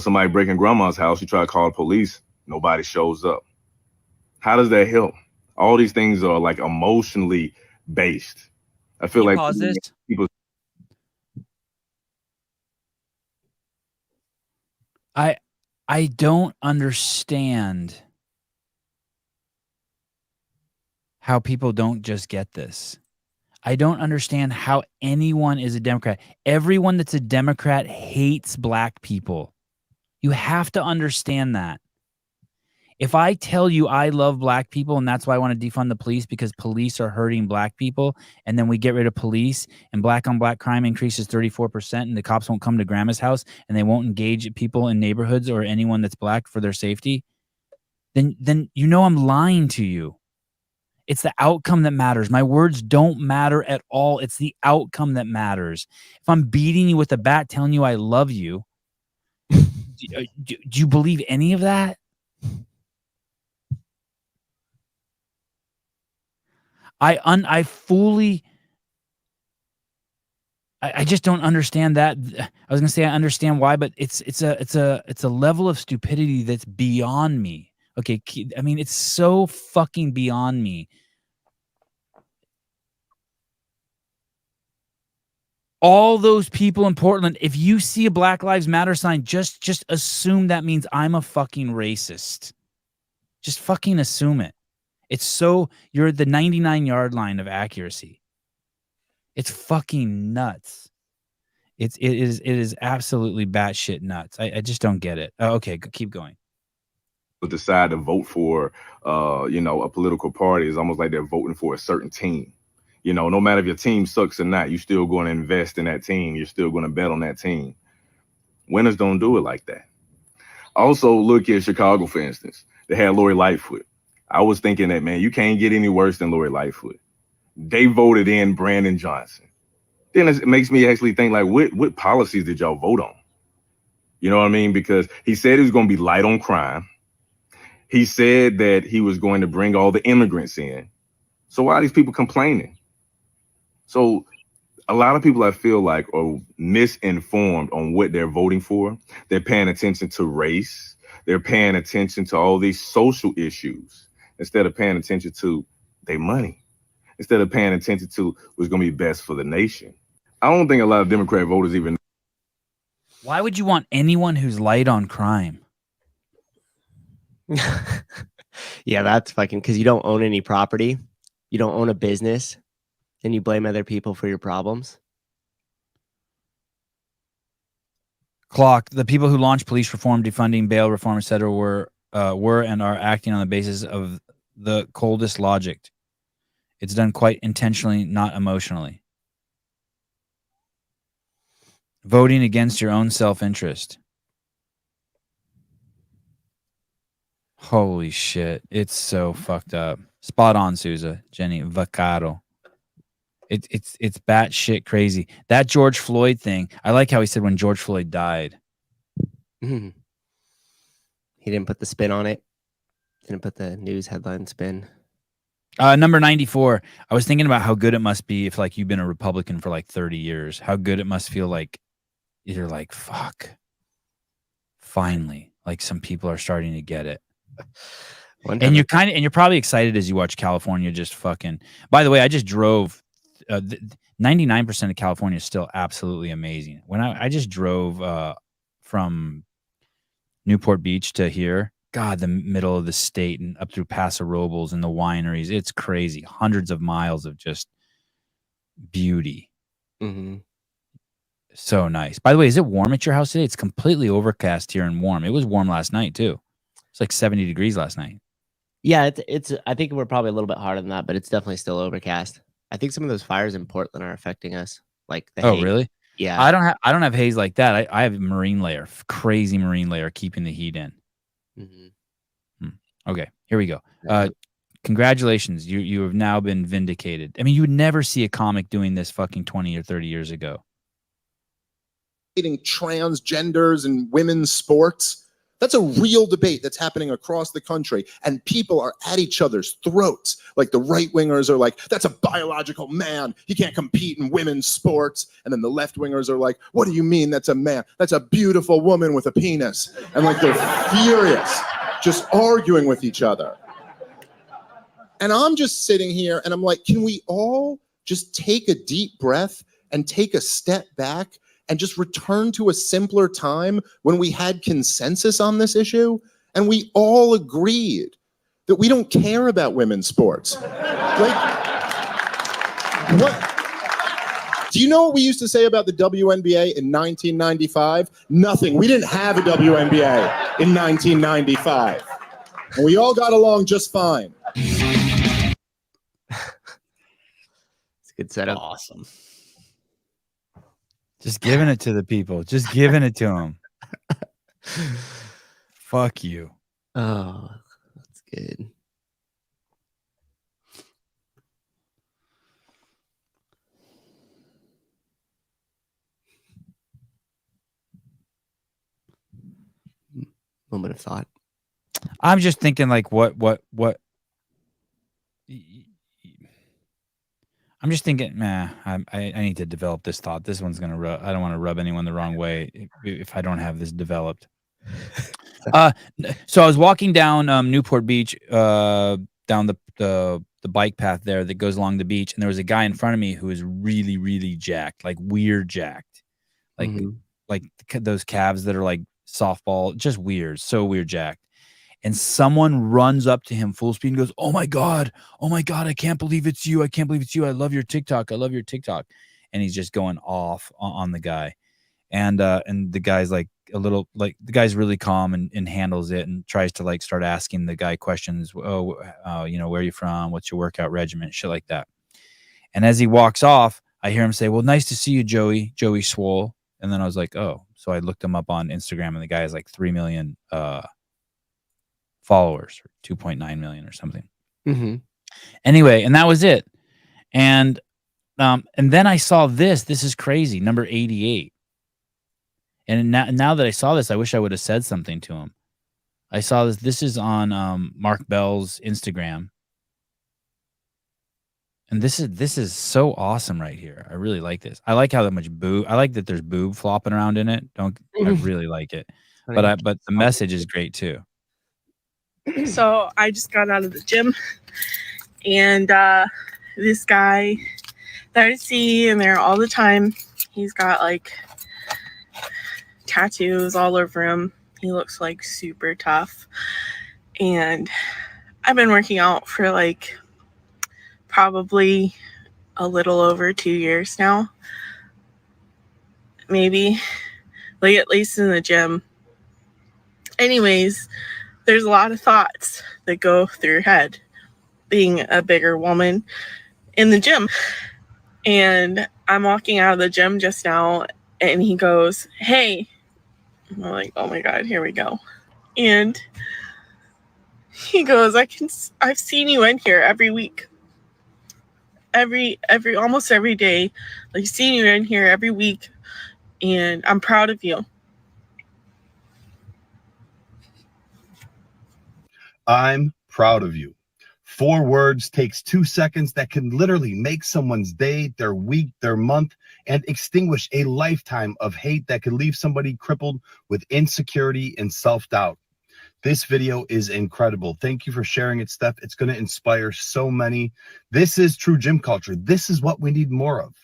somebody breaking grandma's house, you try to call the police, nobody shows up. How does that help? All these things are like emotionally based. I feel like people. I don't understand how people don't just get this. I don't understand how anyone is a Democrat. Everyone that's a Democrat hates black people. You have to understand that. If I tell you I love black people and that's why I want to defund the police because police are hurting black people, and then we get rid of police and black on black crime increases 34% and the cops won't come to grandma's house and they won't engage people in neighborhoods or anyone that's black for their safety, then you know I'm lying to you. It's the outcome that matters. My words don't matter at all. It's the outcome that matters. If I'm beating you with a bat telling you I love you, do you believe any of that? I just don't understand that. I was gonna say I understand why, but it's a level of stupidity that's beyond me. Okay, I mean, it's so fucking beyond me. All those people in Portland, if you see a Black Lives Matter sign, just assume that means I'm a fucking racist. Just fucking assume it. It's so, you're at the 99-yard line of accuracy. It's fucking nuts. It is absolutely batshit nuts. I just don't get it. Okay, keep going. Decide to vote for, a political party is almost like they're voting for a certain team. No matter if your team sucks or not, you're still going to invest in that team. You're still going to bet on that team. Winners don't do it like that. Also, look at Chicago, for instance. They had Lori Lightfoot. I was thinking that, man, you can't get any worse than Lori Lightfoot. They voted in Brandon Johnson. Then it makes me actually think, like, what policies did y'all vote on? You know what I mean? Because he said he was going to be light on crime. He said that he was going to bring all the immigrants in. So why are these people complaining? So a lot of people, I feel like, are misinformed on what they're voting for. They're paying attention to race. They're paying attention to all these social issues instead of paying attention to their money, instead of paying attention to what's going to be best for the nation. I don't think a lot of Democrat voters even. Why would you want anyone who's light on crime? Yeah, that's fucking, because you don't own any property. You don't own a business. And you blame other people for your problems. Clock. The people who launched police reform, defunding, bail reform, etc., were and are acting on the basis of the coldest logic. It's done quite intentionally, not emotionally. Voting against your own self-interest. Holy shit. It's so fucked up. Spot on, Souza. Jenny Vaccaro. It's batshit crazy. That George Floyd thing. I like how he said when George Floyd died. Mm-hmm. He didn't put the spin on it. Didn't put the news headline spin. Number 94. I was thinking about how good it must be if, like, you've been a Republican for like 30 years. How good it must feel like you're like, fuck. Finally, like some people are starting to get it. And you're probably excited as you watch California just fucking. By the way, I just drove. 99% of California is still absolutely amazing. When I just drove from Newport Beach to here, God, the middle of the state and up through Paso Robles and the wineries, it's crazy. Hundreds of miles of just beauty. Mm-hmm. So nice. By the way, is it warm at your house today? It's completely overcast here and warm. It was warm last night too. It's like 70 degrees last night. Yeah, it's. I think we're probably a little bit harder than that, but it's definitely still overcast. I think some of those fires in Portland are affecting us. Like the haze. Really? Yeah. I don't have haze like that. I have marine layer, crazy marine layer keeping the heat in. Mm-hmm. Okay, here we go. Congratulations. You have now been vindicated. I mean, you would never see a comic doing this fucking 20 or 30 years ago. Transgenders and women's sports. That's a real debate that's happening across the country, and people are at each other's throats. Like the right-wingers are like, that's a biological man. He can't compete in women's sports. And then the left-wingers are like, what do you mean that's a man? That's a beautiful woman with a penis. And like they're furious, just arguing with each other. And I'm just sitting here and I'm like, can we all just take a deep breath and take a step back and just return to a simpler time when we had consensus on this issue and we all agreed that we don't care about women's sports? Like, what? Do you know what we used to say about the WNBA in 1995? Nothing. We didn't have a WNBA in 1995. And we all got along just fine. It's a good setup. Awesome. Just giving it to the people. Just giving it to them. Fuck you. Oh, good. Moment of thought. I'm just thinking like what I'm just thinking, I need to develop this thought. This one's going to I don't want to rub anyone the wrong way if I don't have this developed. So I was walking down Newport Beach, down the bike path there that goes along the beach, and there was a guy in front of me who was really, really jacked, like weird jacked, like those calves that are like softball, just weird, so weird jacked. And someone runs up to him full speed and goes, oh my God, I can't believe it's you. I can't believe it's you. I love your TikTok. And he's just going off on the guy. And the guy's like the guy's really calm and handles it and tries to like start asking the guy questions. Where are you from? What's your workout regimen? Shit like that. And as he walks off, I hear him say, well, nice to see you, Joey Swole. And then I was like, oh, so I looked him up on Instagram and the guy has like 3 million, followers, or 2.9 million or something. Anyway, and that was it. And then I saw this is crazy, number 88. And now that I saw this, I wish I would have said something to him. I saw this is on Mark Bell's Instagram, and this is so awesome right here. I really like this. I like how much boob. I like that there's boob flopping around in it. I really like it. But the message is great too. So I just got out of the gym, and this guy that I see in there all the time, he's got like tattoos all over him. He looks like super tough. And I've been working out for like probably a little over 2 years now. Maybe, like at least in the gym. Anyways, there's a lot of thoughts that go through your head being a bigger woman in the gym. And I'm walking out of the gym just now and he goes, hey. I'm like, oh my God, here we go. And he goes, I've seen you in here every week. Almost every day. Like, seen you in here every week. And I'm proud of you. I'm proud of you. 4 words takes 2 seconds that can literally make someone's day, their week, their month, and extinguish a lifetime of hate that could leave somebody crippled with insecurity and self-doubt. This video is incredible. Thank you for sharing it, Steph. It's going to inspire so many. This is true gym culture. This is what we need more of.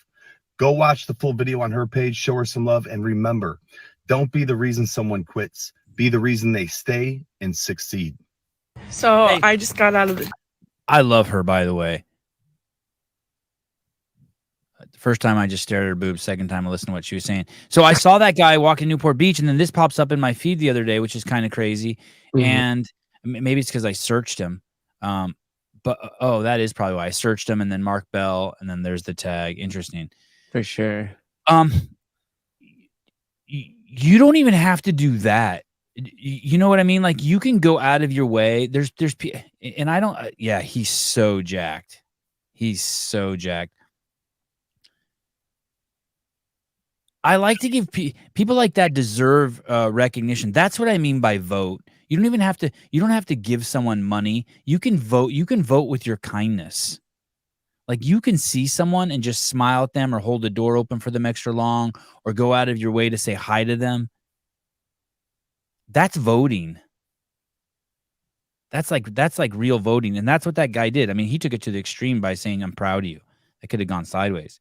Go watch the full video on her page, show her some love, and remember, don't be the reason someone quits. Be the reason they stay and succeed. So I just got out of the... I love her, by the way. The first time I just stared at her boobs. Second time I listened to what she was saying. So I saw that guy walking Newport Beach, and then this pops up in my feed the other day, which is kind of crazy. And maybe it's because I searched him. But that is probably why I searched him. And then Mark Bell, and then there's the tag. Interesting, for sure. You don't even have to do that. You know what I mean? Like, you can go out of your way. And I don't. Yeah, he's so jacked. He's so jacked. I like to give people like that deserve recognition. That's what I mean by vote. You don't even have to. You don't have to give someone money. You can vote. You can vote with your kindness. Like, you can see someone and just smile at them, or hold the door open for them extra long, or go out of your way to say hi to them. That's voting. That's like real voting, and that's what that guy did. I mean, he took it to the extreme by saying, "I'm proud of you." That could have gone sideways.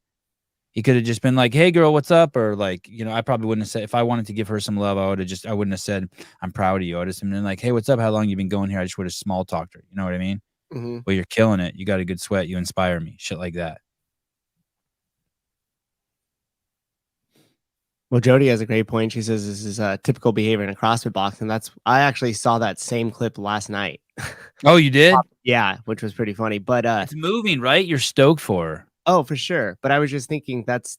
He could have just been like, "Hey, girl, what's up?" Or like, I probably wouldn't have said, if I wanted to give her some love, I wouldn't have said, "I'm proud of you." I would have been like, "Hey, what's up? How long you been going here?" I just would have small talked her. You know what I mean? Well, you're killing it. You got a good sweat. You inspire me. Shit like that. Well, Jody has a great point. She says this is typical behavior in a CrossFit box, and I actually saw that same clip last night. Oh, you did? Yeah, which was pretty funny. But it's moving, right? You're stoked for her. Oh, for sure. But I was just thinking that's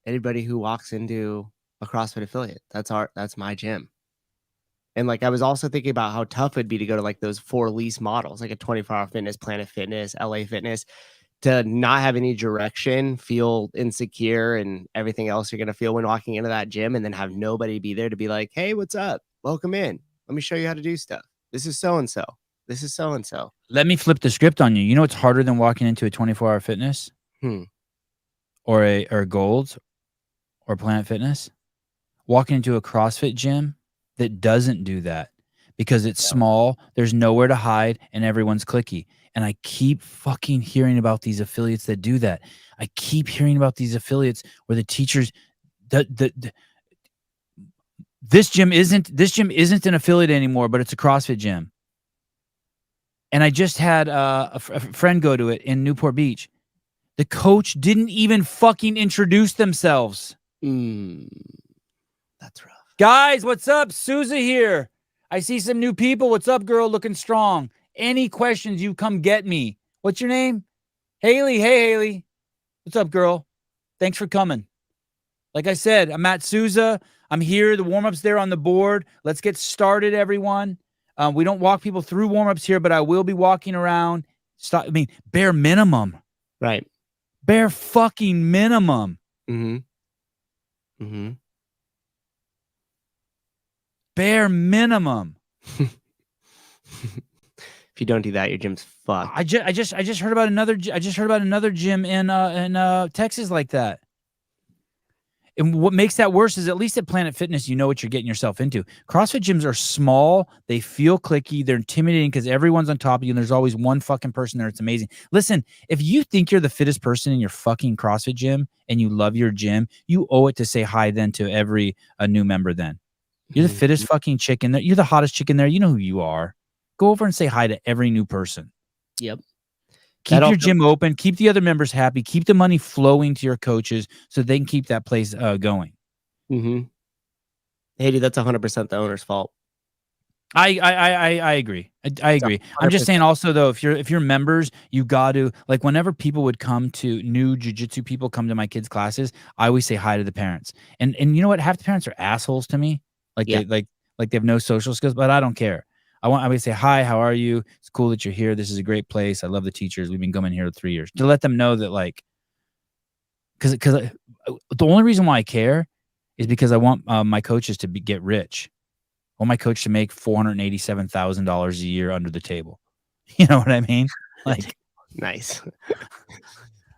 anybody who walks into a CrossFit affiliate. That's my gym. And like I was also thinking about how tough it'd be to go to like those 4 lease models, like a 24-hour fitness, Planet Fitness, LA Fitness, to not have any direction, feel insecure and everything else you're going to feel when walking into that gym, and then have nobody be there to be like, hey, what's up? Welcome in. Let me show you how to do stuff. This is so-and-so. This is so-and-so. Let me flip the script on you. You know what's harder than walking into a 24-hour fitness? Or a Gold's or Planet Fitness? Walking into a CrossFit gym that doesn't do that, because it's small, there's nowhere to hide, and everyone's cliquey. And I keep fucking hearing about these affiliates that do that. I keep hearing about these affiliates where the teachers, this gym isn't an affiliate anymore, but it's a CrossFit gym. And I just had a friend go to it in Newport Beach. The coach didn't even fucking introduce themselves. That's rough. Guys, what's up? Souza here. I see some new people. What's up, girl? Looking strong. Any questions, you come get me. What's your name? Haley. Hey, Haley. What's up, girl? Thanks for coming. Like I said, I'm Matt Souza. I'm here. The warm-up's there on the board. Let's get started, everyone. We don't walk people through warm-ups here, but I will be walking around. Bare minimum. Right. Bare fucking minimum. Bare minimum. If you don't do that, your gym's fucked. I just heard about another gym in Texas like that. And what makes that worse is, at least at Planet Fitness, you know what you're getting yourself into. CrossFit gyms are small. They feel cliquey. They're intimidating because everyone's on top of you, and there's always one fucking person there. It's amazing. Listen, if you think you're the fittest person in your fucking CrossFit gym and you love your gym, you owe it to say hi then to every new member then. You're the fittest fucking chick in there. You're the hottest chick in there. You know who you are. Go over and say hi to every new person. Yep. Keep your gym open. Keep the other members happy. Keep the money flowing to your coaches so they can keep that place going. Hey, dude, that's 100% the owner's fault. I agree. I agree. I'm just saying also, though, if you're members, you got to, like, whenever people would come to new jiu-jitsu people come to my kids' classes, I always say hi to the parents. And you know what? Half the parents are assholes to me. They have no social skills, but I don't care. I would say, hi, how are you? It's cool that you're here. This is a great place. I love the teachers. We've been coming here 3 years. To let them know that, like, because the only reason why I care is because I want my coaches to get rich. I want my coach to make $487,000 a year under the table. You know what I mean? Like, nice.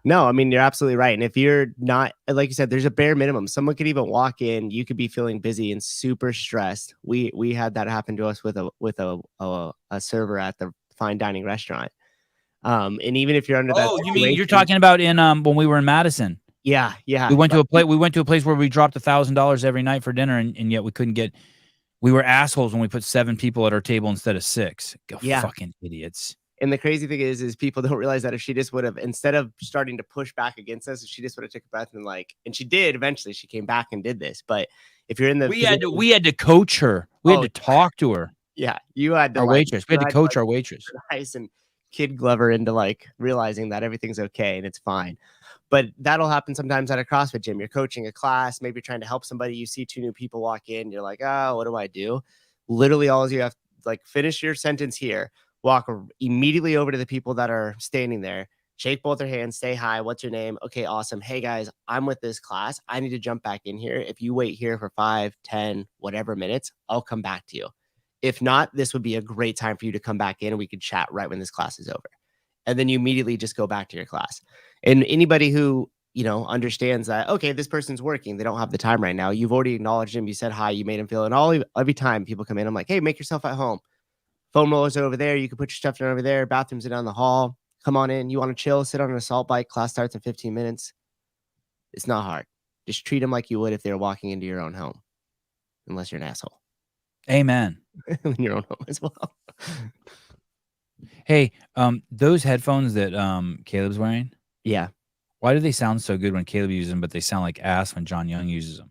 No, I mean, you're absolutely right. And if you're not, like you said, there's a bare minimum. Someone could even walk in. You could be feeling busy and super stressed. We had that happen to us with a server at the fine dining restaurant. And even if you're under that, you mean you're talking about in when we were in Madison? Yeah. We went to a place. We went to a place where we dropped $1,000 every night for dinner, and yet we couldn't get. We were assholes when we put 7 people at our table instead of 6. Fucking idiots. And the crazy thing is people don't realize that if she just would have, instead of starting to push back against us, if she just would have took a breath and she did eventually, she came back and did this. But if you're in the, we had to coach her. We had to talk to her. Yeah, you had to our waitress. We had to coach our waitress. Nice and kid Glover into like realizing that everything's okay and it's fine. But that'll happen sometimes at a CrossFit gym. You're coaching a class, maybe you're trying to help somebody. You see 2 new people walk in. You're like, oh, what do I do? Literally, all you have to like finish your sentence here. Walk immediately over to the people that are standing there, shake both their hands, say hi, what's your name? Okay, awesome. Hey guys, I'm with this class. I need to jump back in here. If you wait here for 5, 10, whatever minutes, I'll come back to you. If not, this would be a great time for you to come back in and we could chat right when this class is over. And then you immediately just go back to your class. And anybody who, understands that, okay, this person's working, they don't have the time right now. You've already acknowledged him. You said hi, you made him feel, and every time people come in, I'm like, hey, make yourself at home. Foam rollers are over there. You can put your stuff down over there. Bathrooms are down the hall. Come on in. You want to chill? Sit on an assault bike. Class starts in 15 minutes. It's not hard. Just treat them like you would if they were walking into your own home. Unless you're an asshole. Amen. In your own home as well. Hey, those headphones that Caleb's wearing. Yeah. Why do they sound so good when Caleb uses them, but they sound like ass when John Young uses them?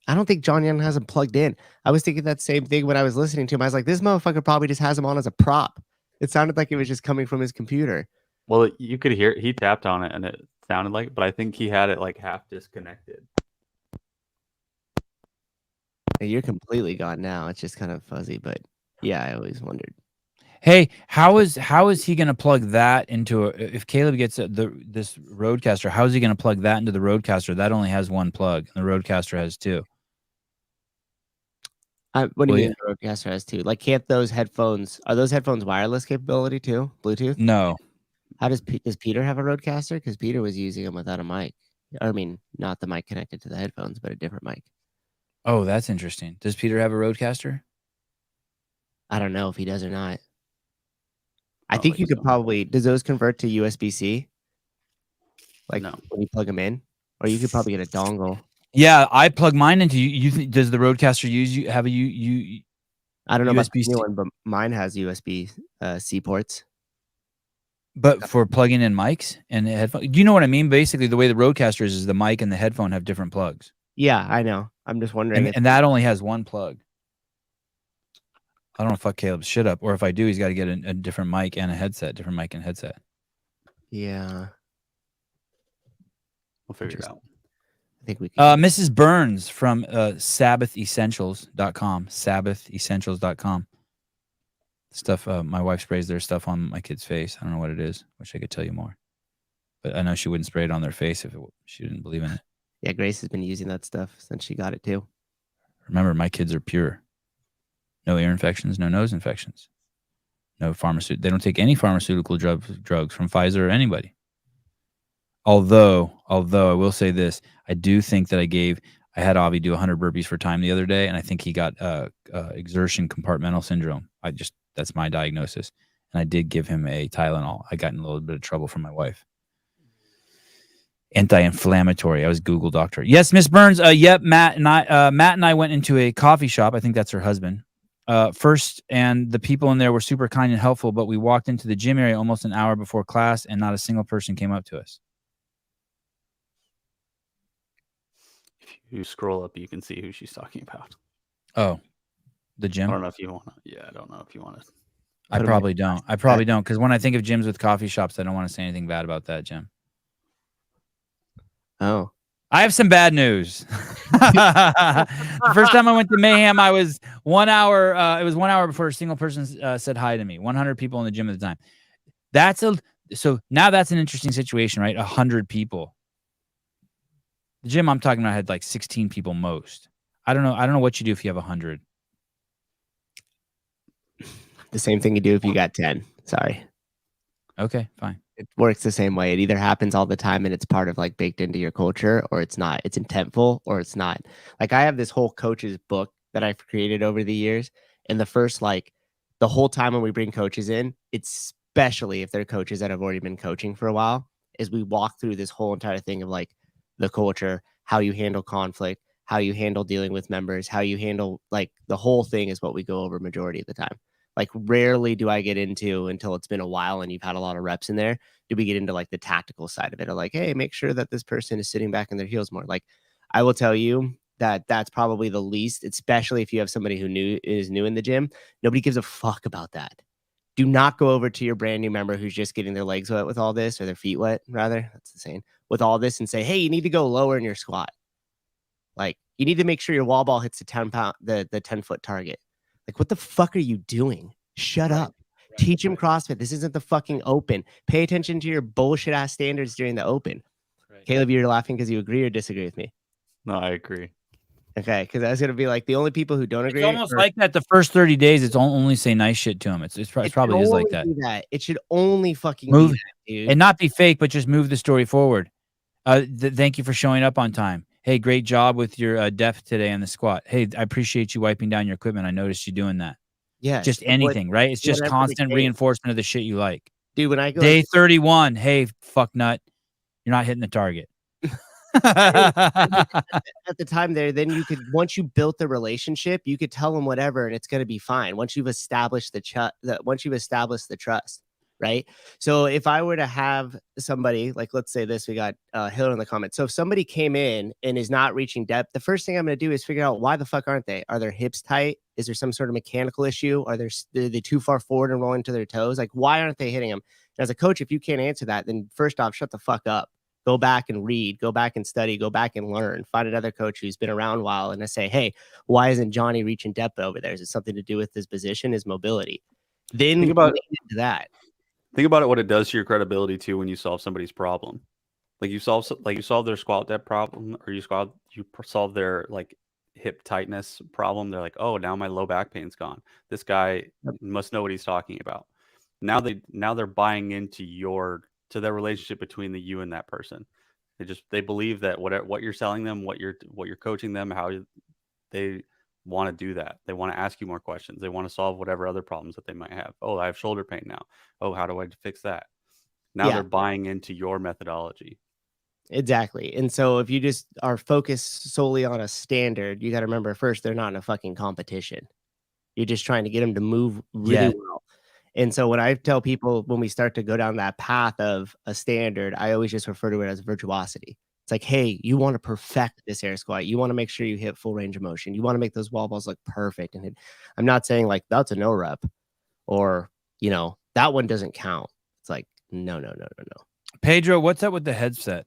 I don't think John Young has them plugged in. I was thinking that same thing when I was listening to him. I was like, this motherfucker probably just has them on as a prop. It sounded like it was just coming from his computer. Well, you could hear he tapped on it and it sounded like, but I think he had it like half disconnected. You're completely gone now. It's just kind of fuzzy, but yeah, I always wondered. Hey, how is he going to plug that into if Caleb gets this Rodecaster? How is he going to plug that into the Rodecaster? That only has one plug, and the Rodecaster has two. What do you mean the Rodecaster has two? Like, can't those headphones? Are those headphones wireless capability too? Bluetooth? No. How does Peter have a Rodecaster? Because Peter was using them without a mic. I mean, not the mic connected to the headphones, but a different mic. Oh, that's interesting. Does Peter have a Rodecaster? I don't know if he does or not. I think you could probably. Does those convert to USB-C? Like when you plug them in, or you could probably get a dongle. Yeah, I plug mine into does the Rodecaster have a I don't know about the new one, but mine has USB-C ports. But for plugging in mics and headphones, do you know what I mean? Basically, the way the Rodecaster is the mic and the headphone have different plugs. Yeah, I know. I'm just wondering. And that only has one plug. I don't know if fuck Caleb's shit up, or if I do, he's got to get a different mic and a headset, different mic and headset. Yeah. We'll figure it out. I think we can. Mrs. Burns from SabbathEssentials.com. SabbathEssentials.com. Stuff. My wife sprays their stuff on my kid's face. I don't know what it is. Wish I could tell you more. But I know she wouldn't spray it on their face if she didn't believe in it. Yeah, Grace has been using that stuff since she got it too. Remember, my kids are pure. No ear infections, no nose infections. No pharmaceutical. They don't take any pharmaceutical drugs from Pfizer or anybody. Although I will say this, I do think that I had Avi do 100 burpees for time the other day, and I think he got exertion compartmental syndrome. That's my diagnosis, and I did give him a Tylenol. I got in a little bit of trouble from my wife. Anti-inflammatory. I was Google doctor. Yes, Miss Burns. Yep, Matt and I went into a coffee shop. I think that's her husband. First, and the people in there were super kind and helpful, but we walked into the gym area almost an hour before class, and not a single person came up to us. If you scroll up, you can see who she's talking about. Oh, the gym? I don't know if you want to. Yeah, I don't know if you want to. I probably don't. Because when I think of gyms with coffee shops, I don't want to say anything bad about that gym. Oh. I have some bad news. The first time I went to Mayhem, I was 1 hour. It was 1 hour before a single person said hi to me. 100 people in the gym at the time. So now that's an interesting situation, right? 100 people. The gym I'm talking about had like 16 people most. I don't know what you do if you have 100. The same thing you do if you got 10. Sorry. Okay, fine. It works the same way. It either happens all the time and it's part of like baked into your culture, or it's not. It's intentful or it's not. Like I have this whole coach's book that I've created over the years. And the first, like the whole time when we bring coaches in, especially if they're coaches that have already been coaching for a while, is we walk through this whole entire thing of like the culture, how you handle conflict, how you handle dealing with members, how you handle like the whole thing is what we go over majority of the time. Like rarely do I get into, until it's been a while and you've had a lot of reps in there, do we get into like the tactical side of it, or like, hey, make sure that this person is sitting back in their heels more. Like I will tell you that that's probably the least, especially if you have somebody who is new in the gym. Nobody gives a fuck about that. Do not go over to your brand new member who's just getting their legs wet with all this, or their feet wet, rather. That's the saying. With all this, and say, hey, you need to go lower in your squat. Like you need to make sure your wall ball hits the 10-foot target. Like, what the fuck are you doing? Shut up. Teach him CrossFit. This isn't the fucking open. Pay attention to your bullshit ass standards during the open. Caleb, you're laughing because you agree or disagree with me? No, I agree. Okay, because I was going to be like, the only people who don't agree. It's almost like that the first 30 days, it's only say nice shit to him. It probably is like that. It should only fucking move be that, dude. And not be fake, but just move the story forward. Thank you for showing up on time. Hey, great job with your depth today on the squat. Hey, I appreciate you wiping down your equipment. I noticed you doing that. Yeah. Just anything, right? It's just constant reinforcement of the shit you like. Dude, when I go day 31, hey, fuck nut, you're not hitting the target. At the time there, then you could, once you built the relationship, you could tell them whatever and it's going to be fine. Once you've established the trust. Right. So if I were to have somebody, like, let's say this, we got Hiller in the comments. So if somebody came in and is not reaching depth, the first thing I'm going to do is figure out why the fuck aren't they? Are their hips tight? Is there some sort of mechanical issue? Are they too far forward and rolling to their toes? Like, why aren't they hitting them? And as a coach, if you can't answer that, then first off, shut the fuck up. Go back and read, go back and study, go back and learn. Find another coach who's been around a while and say, hey, why isn't Johnny reaching depth over there? Is it something to do with his position, his mobility? Then Think about lean into that. Think about it, what it does to your credibility too when you solve somebody's problem. Like you solve their squat depth problem, or you solve their like hip tightness problem. They're like, oh, now my low back pain's gone. This guy must know what he's talking about. Now they're buying into their relationship between you and that person. They believe that what you're selling them, what you're coaching them, how they want to do that. They want to ask you more questions. They want to solve whatever other problems that they might have. Oh, I have shoulder pain now. Oh, how do I fix that? Now they're buying into your methodology. Exactly. And so if you just are focused solely on a standard, you got to remember first, they're not in a fucking competition. You're just trying to get them to move really well. And so when I tell people, when we start to go down that path of a standard, I always just refer to it as virtuosity. It's like, hey, you want to perfect this air squat. You want to make sure you hit full range of motion. You want to make those wall balls look perfect. And I'm not saying like that's a no rep or, that one doesn't count. It's like, no. Pedro, what's up with the headset?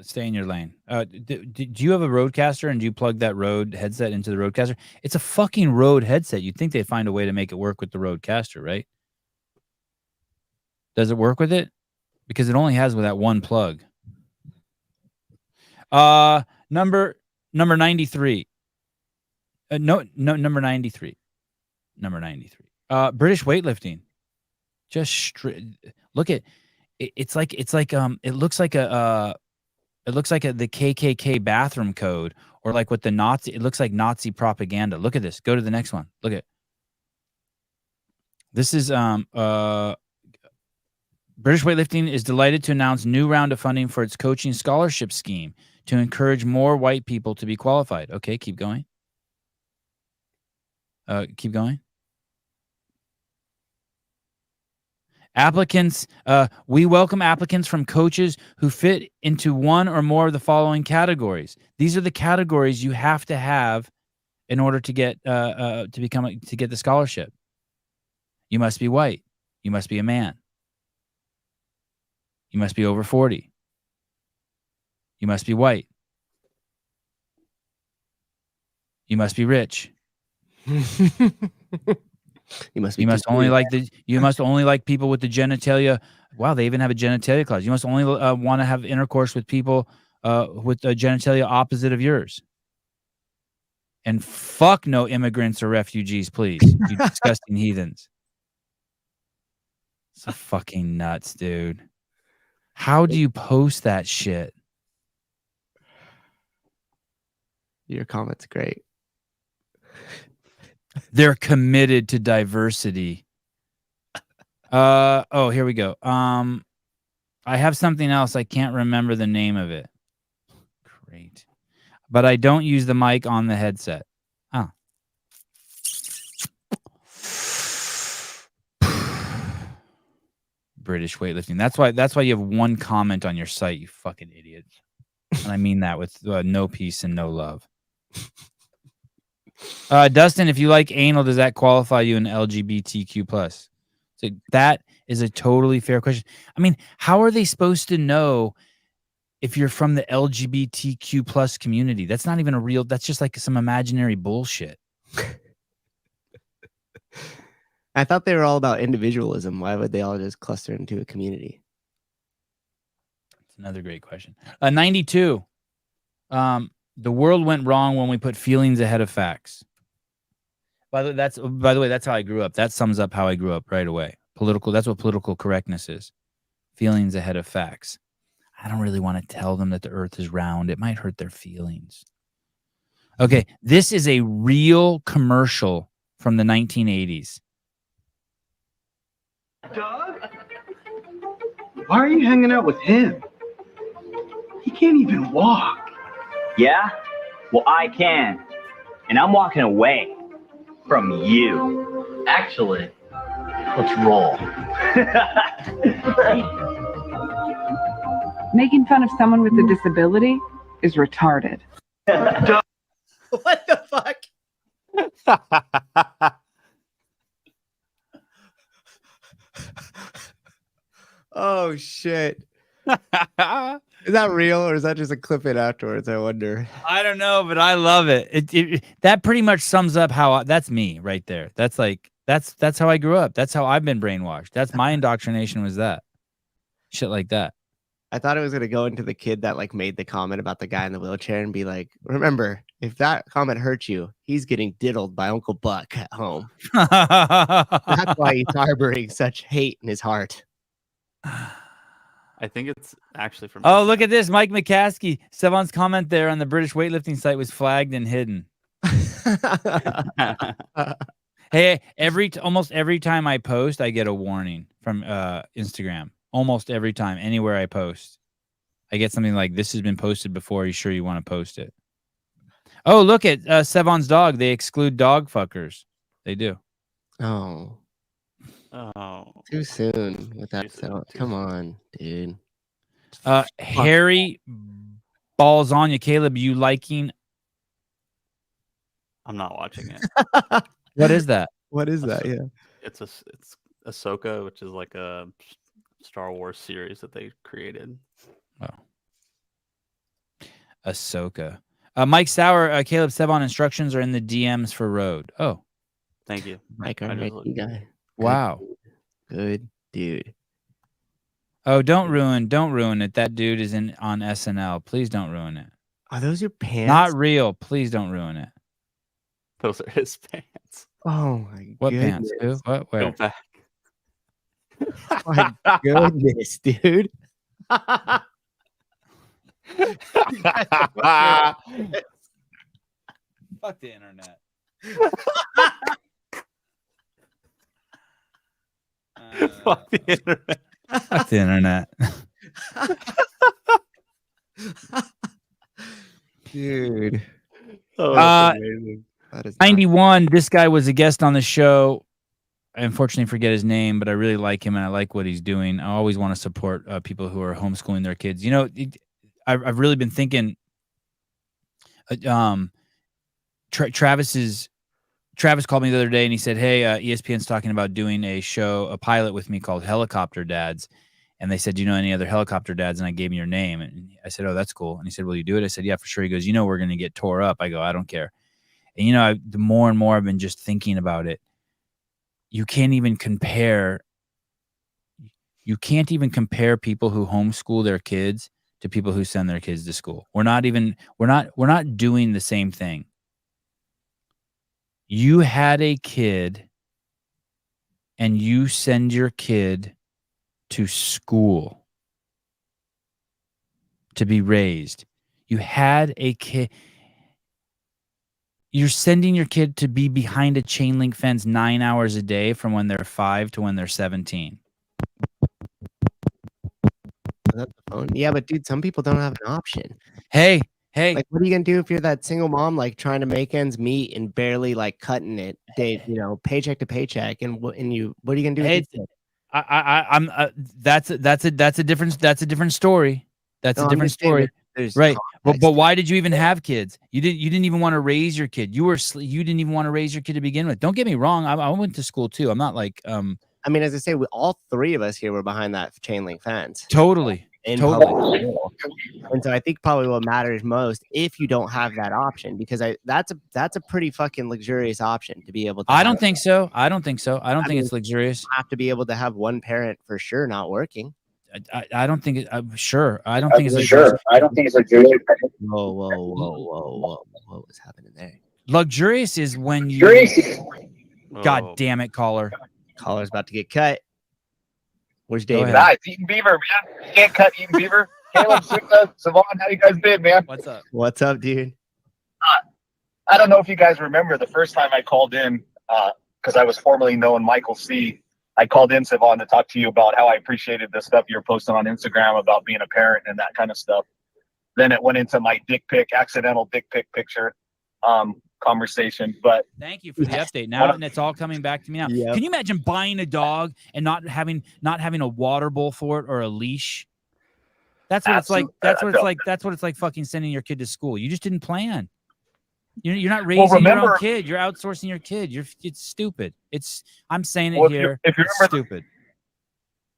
Stay in your lane. Do you have a Rodecaster and do you plug that Rode headset into the Rodecaster? It's a fucking Rode headset. You'd think they'd find a way to make it work with the Rodecaster, right? Does it work with it? Because it only has with that one plug. Number 93. Number 93. Number 93. British weightlifting. Just look at it. It looks like the KKK bathroom code, or like what the Nazi. It looks like Nazi propaganda. Look at this. Go to the next one. Look at this. Is British weightlifting is delighted to announce new round of funding for its coaching scholarship scheme to encourage more white people to be qualified. Okay, keep going. Keep going. Applicants, we welcome applicants from coaches who fit into one or more of the following categories. These are the categories you have to have in order to get to get the scholarship. You must be white. You must be a man. You must be over 40. You must be white. You must be rich. You must only like people with the genitalia. Wow, they even have a genitalia clause. You must only want to have intercourse with people with a genitalia opposite of yours. And fuck no immigrants or refugees, please. You disgusting heathens. It's fucking nuts, dude. How do you post that shit? Your comment's great. They're committed to diversity. Oh, here we go. I have something else. I can't remember the name of it. Great. But I don't use the mic on the headset. Oh. British weightlifting. That's why you have one comment on your site, you fucking idiots. And I mean that with no peace and no love. Dustin, if you like anal, does that qualify you in LGBTQ+? So that is a totally fair question. I mean, how are they supposed to know if you're from the LGBTQ+ community? That's not even a real, that's just like some imaginary bullshit. I thought they were all about individualism. Why would they all just cluster into a community? That's another great question. 92. The world went wrong when we put feelings ahead of facts. By the way, that's how I grew up. That sums up how I grew up right away. That's what political correctness is. Feelings ahead of facts. I don't really want to tell them that the earth is round. It might hurt their feelings. Okay, this is a real commercial from the 1980s. Doug? Why are you hanging out with him? He can't even walk. Yeah? Well, I can. And I'm walking away from you. Actually, let's roll. Making fun of someone with a disability is retarded. What the fuck? Oh, shit. Is that real or is that just a clip it afterwards? I wonder. I don't know, but I love it. That pretty much sums up how that's me right there. That's like that's how I grew up. That's how I've been brainwashed. That's my indoctrination was that shit like that. I thought it was gonna go into the kid that like made the comment about the guy in the wheelchair and be like, remember, if that comment hurts you, he's getting diddled by Uncle Buck at home. That's why he's harboring such hate in his heart. I think it's actually from. Oh, look at this, Mike McCaskey. Sevan's comment there on the British weightlifting site was flagged and hidden. Hey, almost every time I post, I get a warning from Instagram. Almost every time, anywhere I post, I get something like, "This has been posted before. Are you sure you want to post it?" Oh, look at Sevan's dog. They exclude dog fuckers. They do. Oh. Too soon with that. Come on, dude. Harry balls on you, Caleb. You liking? I'm not watching it. What is that? What is that? Yeah, it's Ahsoka, which is like a Star Wars series that they created. Oh, Ahsoka. Mike Sauer, Caleb Sevan instructions are in the DMs for Road. Oh, thank you, Mike. Our guy. Wow, good dude. Oh, don't ruin it. That dude is on SNL. Please don't ruin it. Are those your pants? Not real. Please don't ruin it. Those are his pants. Oh my what goodness. Pants? Who? What? Where? Go back. My goodness, dude. Fuck the internet. Fuck the internet. Fuck the internet. Dude. Oh, that's amazing. That is 91. This guy was a guest on the show. I unfortunately forget his name, but I really like him and I like what he's doing. I always want to support people who are homeschooling their kids. You know, I've really been thinking. Travis called me the other day and he said, "Hey, ESPN's talking about doing a pilot with me called Helicopter Dads." And they said, "Do you know any other helicopter dads?" And I gave him your name. And I said, "Oh, that's cool." And he said, "Will you do it?" I said, "Yeah, for sure." He goes, "You know, we're going to get tore up." I go, "I don't care." And, you know, the more and more I've been just thinking about it, you can't even compare people who homeschool their kids to people who send their kids to school. We're not doing the same thing. You had a kid and you send your kid to school to be raised. You had a kid. You're sending your kid to be behind a chain link fence 9 hours a day from when they're 5 to when they're 17. Yeah, but dude, some people don't have an option. Hey, like, what are you gonna do if you're that single mom, like trying to make ends meet and barely like cutting it, paycheck to paycheck, and what are you gonna do? Hey, that's a different story. That's a different story. Right. But why did you even have kids? You didn't even want to raise your kid. You didn't even want to raise your kid to begin with. Don't get me wrong. I went to school too. I'm not like I mean, as I say, all three of us here were behind that chain link fence. Totally. Public school. And so I think probably what matters most if you don't have that option, because that's a pretty fucking luxurious option to be able to. I don't think so. I don't think it's luxurious. You have to be able to have one parent for sure not working. I don't think it. Sure. I don't think it's luxurious. I don't think it's luxurious. Whoa! What was happening there? Luxurious is when you. God damn it, caller! Caller's about to get cut. Where's David? Nah, it's Eating Beaver, man. You can't cut Eating Beaver. Caleb, Suka, Sevan, how you guys been, man? What's up, dude? I don't know if you guys remember the first time I called in, because I was formerly known Michael C. I called in, Sevan, to talk to you about how I appreciated the stuff you were posting on Instagram about being a parent and that kind of stuff. Then it went into my accidental dick pic picture conversation. But thank you for the update now, and it's all coming back to me now. Yep. Can you imagine buying a dog and not having a water bowl for it or a leash? That's what it's like. That's what it's like fucking sending your kid to school. You just didn't plan. You're not raising your own kid. You're outsourcing your kid. It's stupid. I'm saying it here. If you remember, stupid.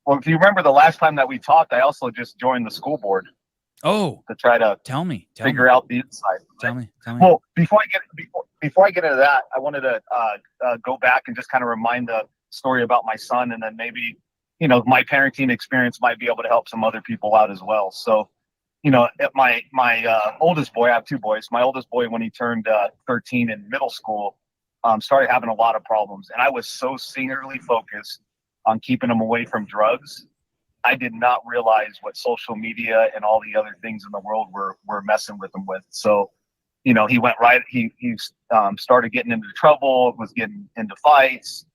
Well, if you remember the last time that we talked, I also just joined the school board. Oh, to try to tell me. figure out the inside. Tell me. Well, before I get into that, I wanted to go back and just kind of remind the story about my son, and then maybe, you know, my parenting experience might be able to help some other people out as well. So, you know, my oldest boy, I have two boys. My oldest boy, when he turned 13 in middle school, started having a lot of problems, and I was so singularly focused on keeping him away from drugs. I did not realize what social media and all the other things in the world were messing with him with. So, you know, he went right. He started getting into trouble, was getting into fights.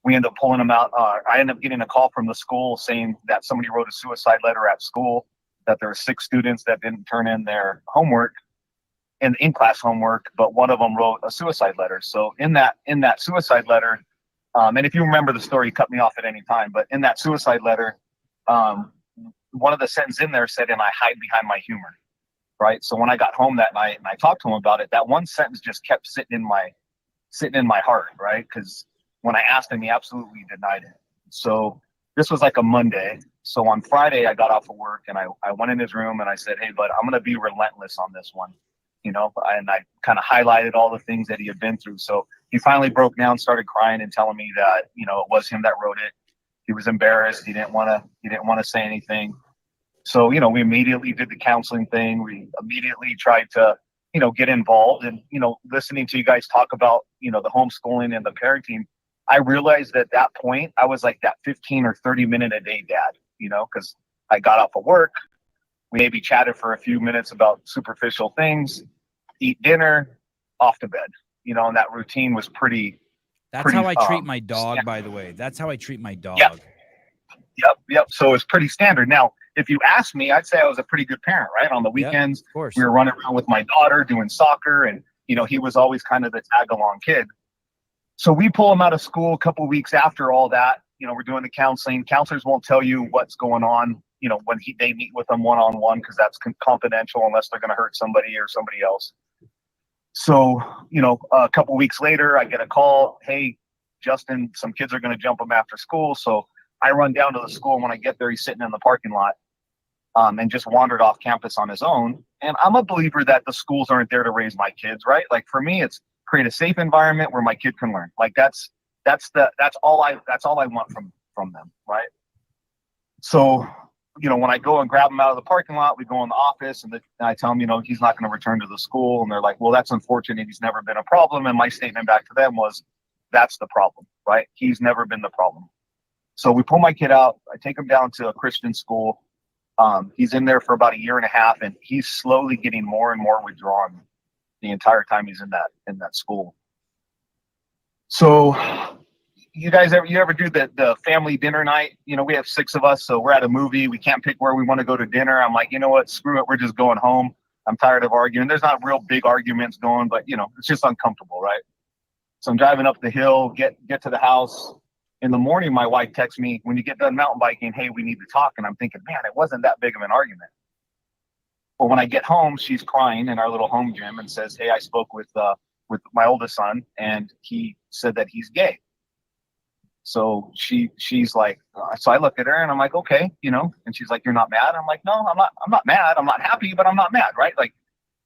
We ended up pulling him out. I ended up getting a call from the school saying that somebody wrote a suicide letter at school, that there were 6 students that didn't turn in their homework, and in-class homework, but one of them wrote a suicide letter. So in that suicide letter, and if you remember the story, cut me off at any time, but in that suicide letter, one of the sentences in there said, "And I hide behind my humor." Right. So when I got home that night and I talked to him about it, that one sentence just kept sitting in my heart. Right. Because when I asked him, he absolutely denied it. So this was like a Monday. So on Friday, I got off of work and I went in his room and I said, "Hey, bud, I'm going to be relentless on this one." You know, and I kind of highlighted all the things that he had been through. So he finally broke down, started crying and telling me that, you know, it was him that wrote it. He was embarrassed. He didn't want to say anything. So, you know, we immediately did the counseling thing. We immediately tried to, you know, get involved. And, you know, listening to you guys talk about, you know, the homeschooling and the parenting, I realized at that point, I was like that 15 or 30 minute a day dad, you know, because I got off of work. We maybe chatted for a few minutes about superficial things, eat dinner, off to bed, you know, and that routine was pretty. That's how I treat my dog, by the way. That's how I treat my dog. Yep. So it's pretty standard. Now, if you ask me, I'd say I was a pretty good parent, right? On the weekends, of course, we were running around with my daughter doing soccer, and, you know, he was always kind of the tag-along kid. So we pull him out of school a couple of weeks after all that. You know, we're doing the counseling. Counselors won't tell you what's going on, you know, when they meet with them one-on-one, because that's confidential unless they're going to hurt somebody or somebody else. So, you know, a couple weeks later, I get a call. "Hey, Justin, some kids are going to jump him after school." So I run down to the school. And when I get there, he's sitting in the parking lot and just wandered off campus on his own. And I'm a believer that the schools aren't there to raise my kids, right? Like for me, it's create a safe environment where my kid can learn. Like that's all I want from them, right? So, you know, when I go and grab him out of the parking lot, we go in the office and I tell him, you know, he's not going to return to the school. And they're like, "Well, that's unfortunate. He's never been a problem." And my statement back to them was, that's the problem, right? He's never been the problem. So we pull my kid out. I take him down to a Christian school. He's in there for about 1.5 years, and he's slowly getting more and more withdrawn the entire time he's in that school. So you ever do the family dinner night? You know, we have 6 of us, so we're at a movie. We can't pick where we want to go to dinner. I'm like, you know what? Screw it. We're just going home. I'm tired of arguing. There's not real big arguments going, but, you know, it's just uncomfortable, right? So I'm driving up the hill, get to the house. In the morning, my wife texts me, "When you get done mountain biking, hey, we need to talk." And I'm thinking, man, it wasn't that big of an argument. Well, when I get home, she's crying in our little home gym and says, "Hey, I spoke with my oldest son, and he said that he's gay." So she's like, so I look at her and I'm like, "Okay, you know," and she's like, "You're not mad?" I'm like, "No, I'm not mad. I'm not happy, but I'm not mad," right? Like,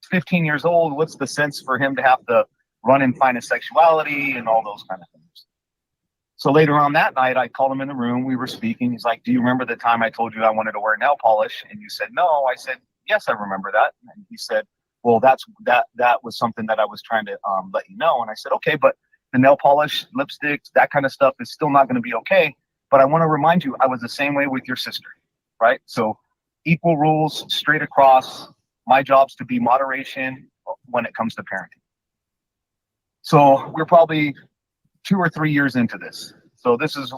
15 years old. What's the sense for him to have to run and find his sexuality and all those kind of things? So later on that night, I called him in the room. We were speaking. He's like, "Do you remember the time I told you I wanted to wear nail polish? And you said no." I said, "Yes, I remember that." And he said, "Well, that was something that I was trying to let you know." And I said, "Okay, but the nail polish, lipsticks, that kind of stuff is still not going to be okay. But I want to remind you, I was the same way with your sister, right? So equal rules, straight across. My job's to be moderation when it comes to parenting." So we're probably 2 or 3 years into this. So this is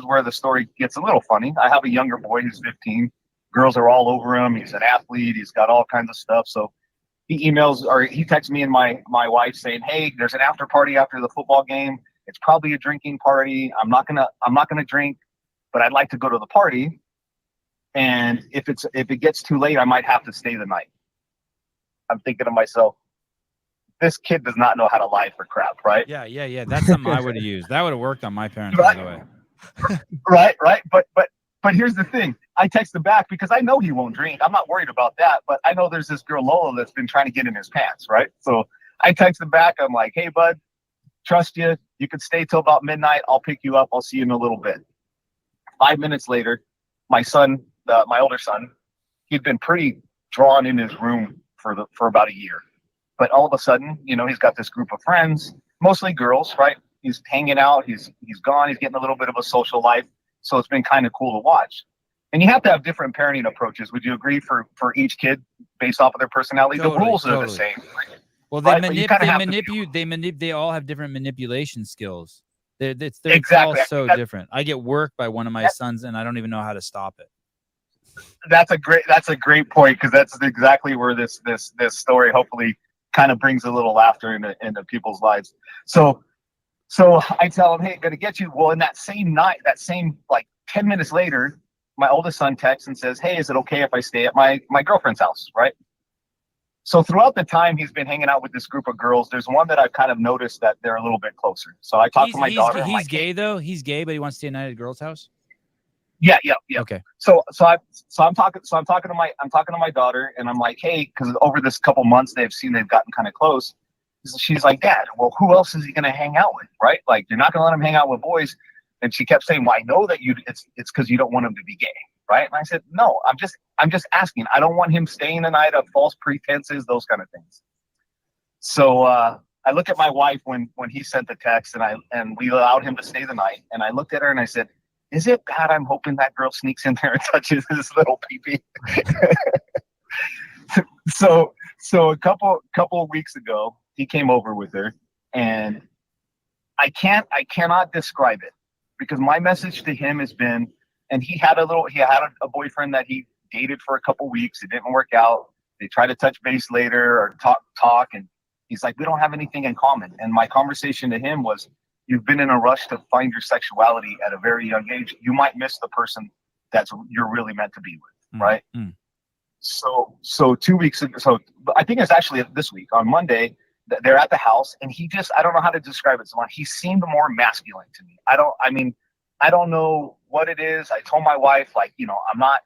where the story gets a little funny. I have a younger boy who's 15. Girls are all over him. He's an athlete. He's got all kinds of stuff. So he texts me and my wife saying, "Hey, there's an after party after the football game. It's probably a drinking party. I'm not gonna drink, but I'd like to go to the party. And if it gets too late, I might have to stay the night." I'm thinking to myself, this kid does not know how to lie for crap, right? Yeah. That's something I would have used. That would have worked on my parents, by the way. Right. But here's the thing. I text him back because I know he won't drink. I'm not worried about that, but I know there's this girl Lola that's been trying to get in his pants, right? So I text him back. I'm like, hey, bud, trust you. You can stay till about midnight. I'll pick you up. I'll see you in a little bit. 5 minutes later, my son, my older son, he'd been pretty drawn in his room for about a year. But all of a sudden, you know, he's got this group of friends, mostly girls, right? He's hanging out. He's gone. He's getting a little bit of a social life. So it's been kind of cool to watch. And you have to have different parenting approaches. Would you agree for each kid based off of their personality? Totally, the rules are totally. the same. Well, they all have different manipulation skills. They're Exactly. all so different. I get worked by one of my sons, and I don't even know how to stop it. That's a great point, because that's exactly where this story hopefully kind of brings a little laughter into people's lives. So I tell him, hey, gonna get you. Well, in that same night, like 10 minutes later, my oldest son texts and says, hey, is it okay if I stay at my girlfriend's house, right? So throughout the time he's been hanging out with this group of girls, there's one that I've kind of noticed that they're a little bit closer. So I talked to my daughter. He's like, gay though. He's gay, but he wants to stay a night at a girl's house. Yeah. Okay. So I'm talking to my daughter, and I'm like, hey, because over this couple months they've gotten kind of close. She's like, Dad, well, who else is he gonna hang out with, right? Like, you're not gonna let him hang out with boys. And she kept saying, well, I know that it's because you don't want him to be gay, right? And I said, no, I'm just asking. I don't want him staying the night of false pretenses, those kind of things. So I look at my wife when he sent the text, and we allowed him to stay the night. And I looked at her and I said, is it bad I'm hoping that girl sneaks in there and touches his little pee-pee? So a couple of weeks ago, he came over with her, and I cannot describe it, because my message to him has been, and he had a boyfriend that he dated for a couple weeks. It didn't work out. They tried to touch base later or talk, and he's like, we don't have anything in common. And my conversation to him was, you've been in a rush to find your sexuality at a very young age. You might miss the person you're really meant to be with, right? Mm. So 2 weeks ago, so I think it's actually this week on Monday, they're at the house, and I don't know how to describe it. So he seemed more masculine to me. I don't know what it is. I told my wife, like, you know, I'm not.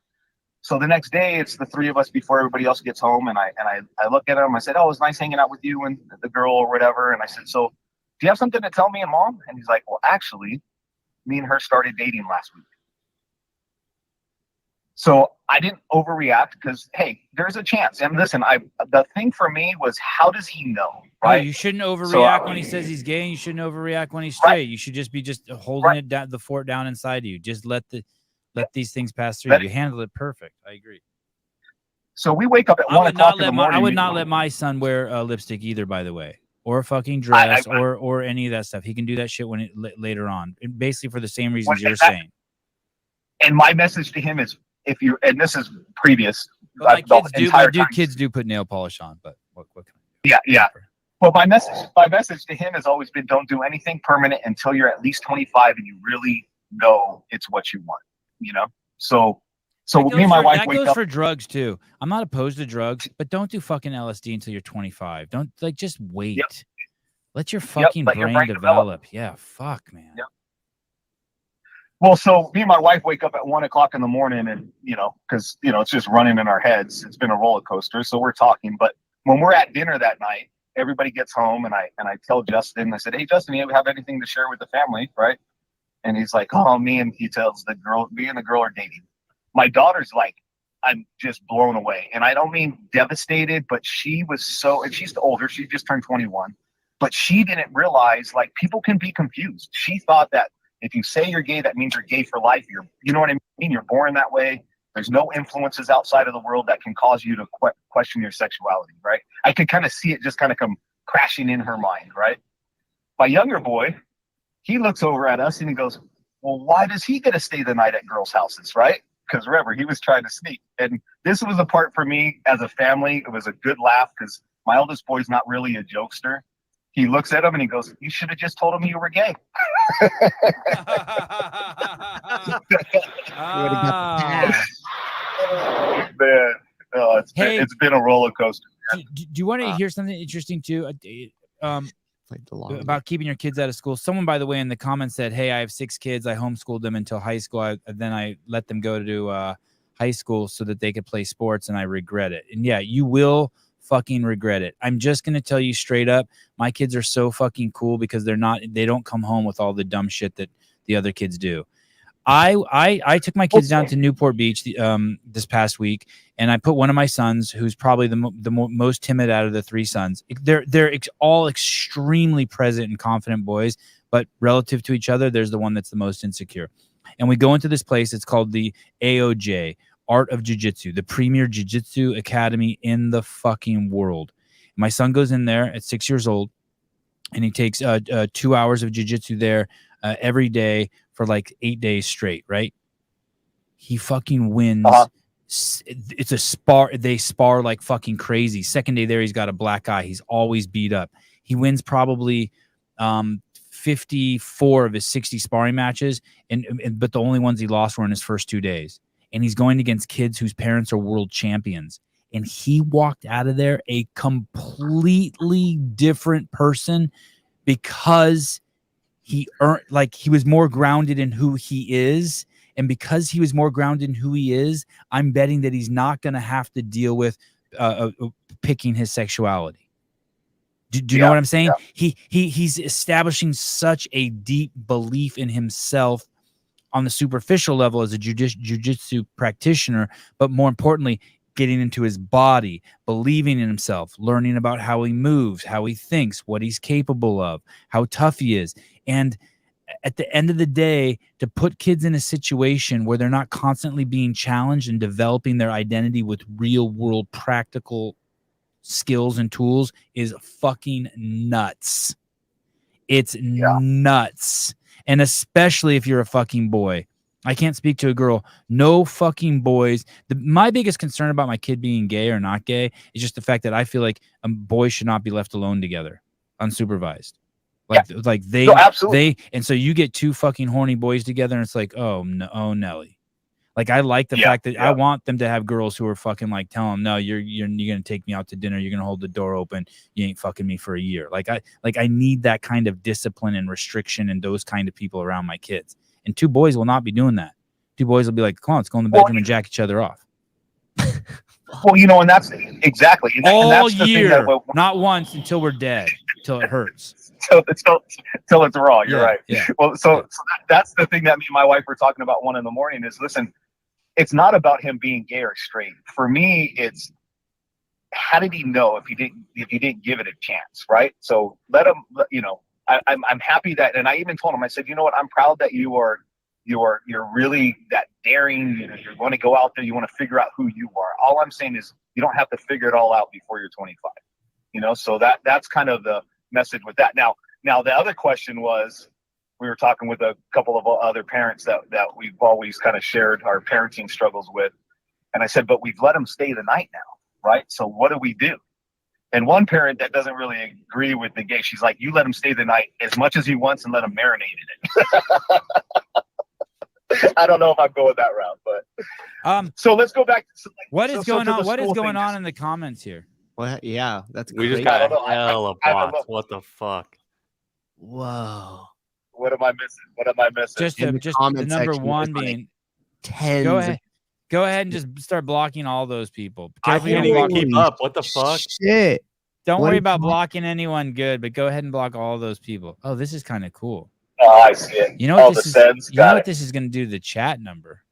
So the next day, it's the three of us before everybody else gets home. And I look at him. I said, oh, it was nice hanging out with you and the girl or whatever. And I said, so do you have something to tell me and Mom? And he's like, well, actually, me and her started dating last week. So I didn't overreact, because, hey, there's a chance. And listen, the thing for me was, how does he know, right? No, you shouldn't overreact when he says he's gay, and you shouldn't overreact when he's straight. Right. You should just be holding it down, the fort down inside you. Just let these things pass through. You handle it perfect. I agree. So we wake up at 1 o'clock in the morning. I would not let my son wear lipstick either, by the way, or a fucking dress, or any of that stuff. He can do that shit later on, basically for the same reasons you're saying. And my message to him is, and this is previous. My kids do put nail polish on, but what can I do? Yeah. Well, my message to him has always been, don't do anything permanent until you're at least 25 and you really know it's what you want, you know? So me and my wife wake up. That goes for drugs too. I'm not opposed to drugs, but don't do fucking LSD until you're 25. Don't just wait. Yep. Let your fucking brain develop. Yeah, fuck, man. Yep. Well, so me and my wife wake up at 1 o'clock in the morning, and, you know, because, you know, it's just running in our heads. It's been a roller coaster. So we're talking. But when we're at dinner that night, everybody gets home, and I tell Justin, I said, hey, Justin, you have anything to share with the family, right? And he's like, oh, me and the girl are dating. My daughter's like, I'm just blown away. And I don't mean devastated, but she was and she's older. She just turned 21. But she didn't realize, like, people can be confused. She thought that if you say you're gay, that means you're gay for life. You know what I mean? You're born that way. There's no influences outside of the world that can cause you to question your sexuality, right? I could kind of see it just kind of come crashing in her mind, right? My younger boy, he looks over at us and he goes, well, why does he get to stay the night at girls' houses, right? Because remember, he was trying to sneak. And this was a part for me as a family. It was a good laugh, because my oldest boy's not really a jokester. He looks at him and he goes, you should have just told him you were gay. Man, it's been a roller coaster. Do you want to hear something interesting too? About keeping your kids out of school. Someone, by the way, in the comments said, hey, I have 6 kids. I homeschooled them until high school. Then I let them go to high school so that they could play sports, and I regret it. And yeah, you will fucking regret it. I'm just gonna tell you straight up, my kids are so fucking cool because they don't come home with all the dumb shit that the other kids do. I took my kids down to Newport Beach this past week, and I put one of my sons, who's probably the most timid out of the three sons. They're all extremely present and confident boys, but relative to each other, there's the one that's the most insecure. And we go into this place. It's called the AOJ, Art of Jiu-Jitsu, the premier jiu-jitsu academy in the fucking world. My son goes in there at 6 years old, and he takes 2 hours of jiu-jitsu there every day for like 8 days straight, right? He fucking wins. It's a spar. They spar like fucking crazy. Second day there, he's got a black eye. He's always beat up. He wins probably 54 of his 60 sparring matches, but the only ones he lost were in his first 2 days. And he's going against kids whose parents are world champions. And he walked out of there a completely different person because he was more grounded in who he is. And because he was more grounded in who he is, I'm betting that he's not going to have to deal with picking his sexuality. Do you know what I'm saying? Yeah. He's establishing such a deep belief in himself on the superficial level as a jiu-jitsu practitioner, but more importantly, getting into his body, believing in himself, learning about how he moves, how he thinks, what he's capable of, how tough he is. And at the end of the day, to put kids in a situation where they're not constantly being challenged and developing their identity with real world practical skills and tools is fucking nuts. It's nuts. And especially if you're a fucking boy. I can't speak to a girl. No fucking boys. My biggest concern about my kid being gay or not gay is just the fact that I feel like boys should not be left alone together, unsupervised. Like they, and so you get two fucking horny boys together, and it's like, oh no, oh Nelly. Like I like the fact that I want them to have girls who are fucking like tell them, no, you're gonna take me out to dinner, you're gonna hold the door open, you ain't fucking me for a year. Like I need that kind of discipline and restriction and those kind of people around my kids. And two boys will not be doing that. Two boys will be like, come on, let's go in the bedroom and jack each other off. Well, and that's exactly all and that's year, the thing not once until we're dead, till it hurts. Till it's raw. You're right. Yeah. Well, so that's the thing that me and my wife were talking about one in the morning is, listen, it's not about him being gay or straight. For me, it's how did he know if you didn't give it a chance, right? So let him, I'm happy that, and I even told him, I said, you know what, I'm proud that you're really that daring. You're going to go out there. You want to figure out who you are. All I'm saying is you don't have to figure it all out before you're 25. So that's kind of the message with that. Now the other question was, we were talking with a couple of other parents that we've always kind of shared our parenting struggles with, and I said, but we've let them stay the night now, right? So what do we do? And one parent that doesn't really agree with the gay, she's like, you let him stay the night as much as he wants and let him marinate in it. I don't know if I'm going that route, but so let's go back. What is going on in the comments here? Well, yeah, that's we great. just got hella bots. What the fuck? Whoa. What am I missing? Just the number one being tens. Go ahead and just start blocking all those people. I can't even keep up. What the fuck? Shit. Don't worry about blocking anyone good, but go ahead and block all those people. Oh, this is kind of cool. Oh, I see it. You know what this is going to do to the chat number?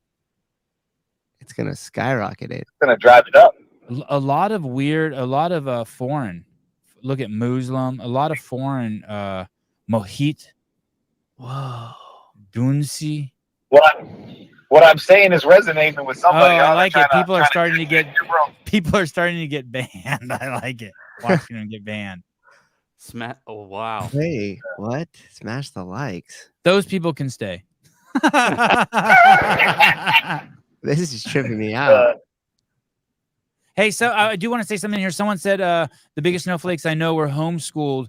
It's going to skyrocket it. It's going to drive it up. A lot of foreign. Look at Muslim. A lot of foreign. Mohit. Whoa. Dunsi. What I'm saying is resonating with somebody. Oh, I like it. People are starting to get banned. I like it. Watching them get banned. Oh, wow. Hey, what? Smash the likes. Those people can stay. This is tripping me out. Hey, so I do want to say something here. Someone said the biggest snowflakes I know were homeschooled.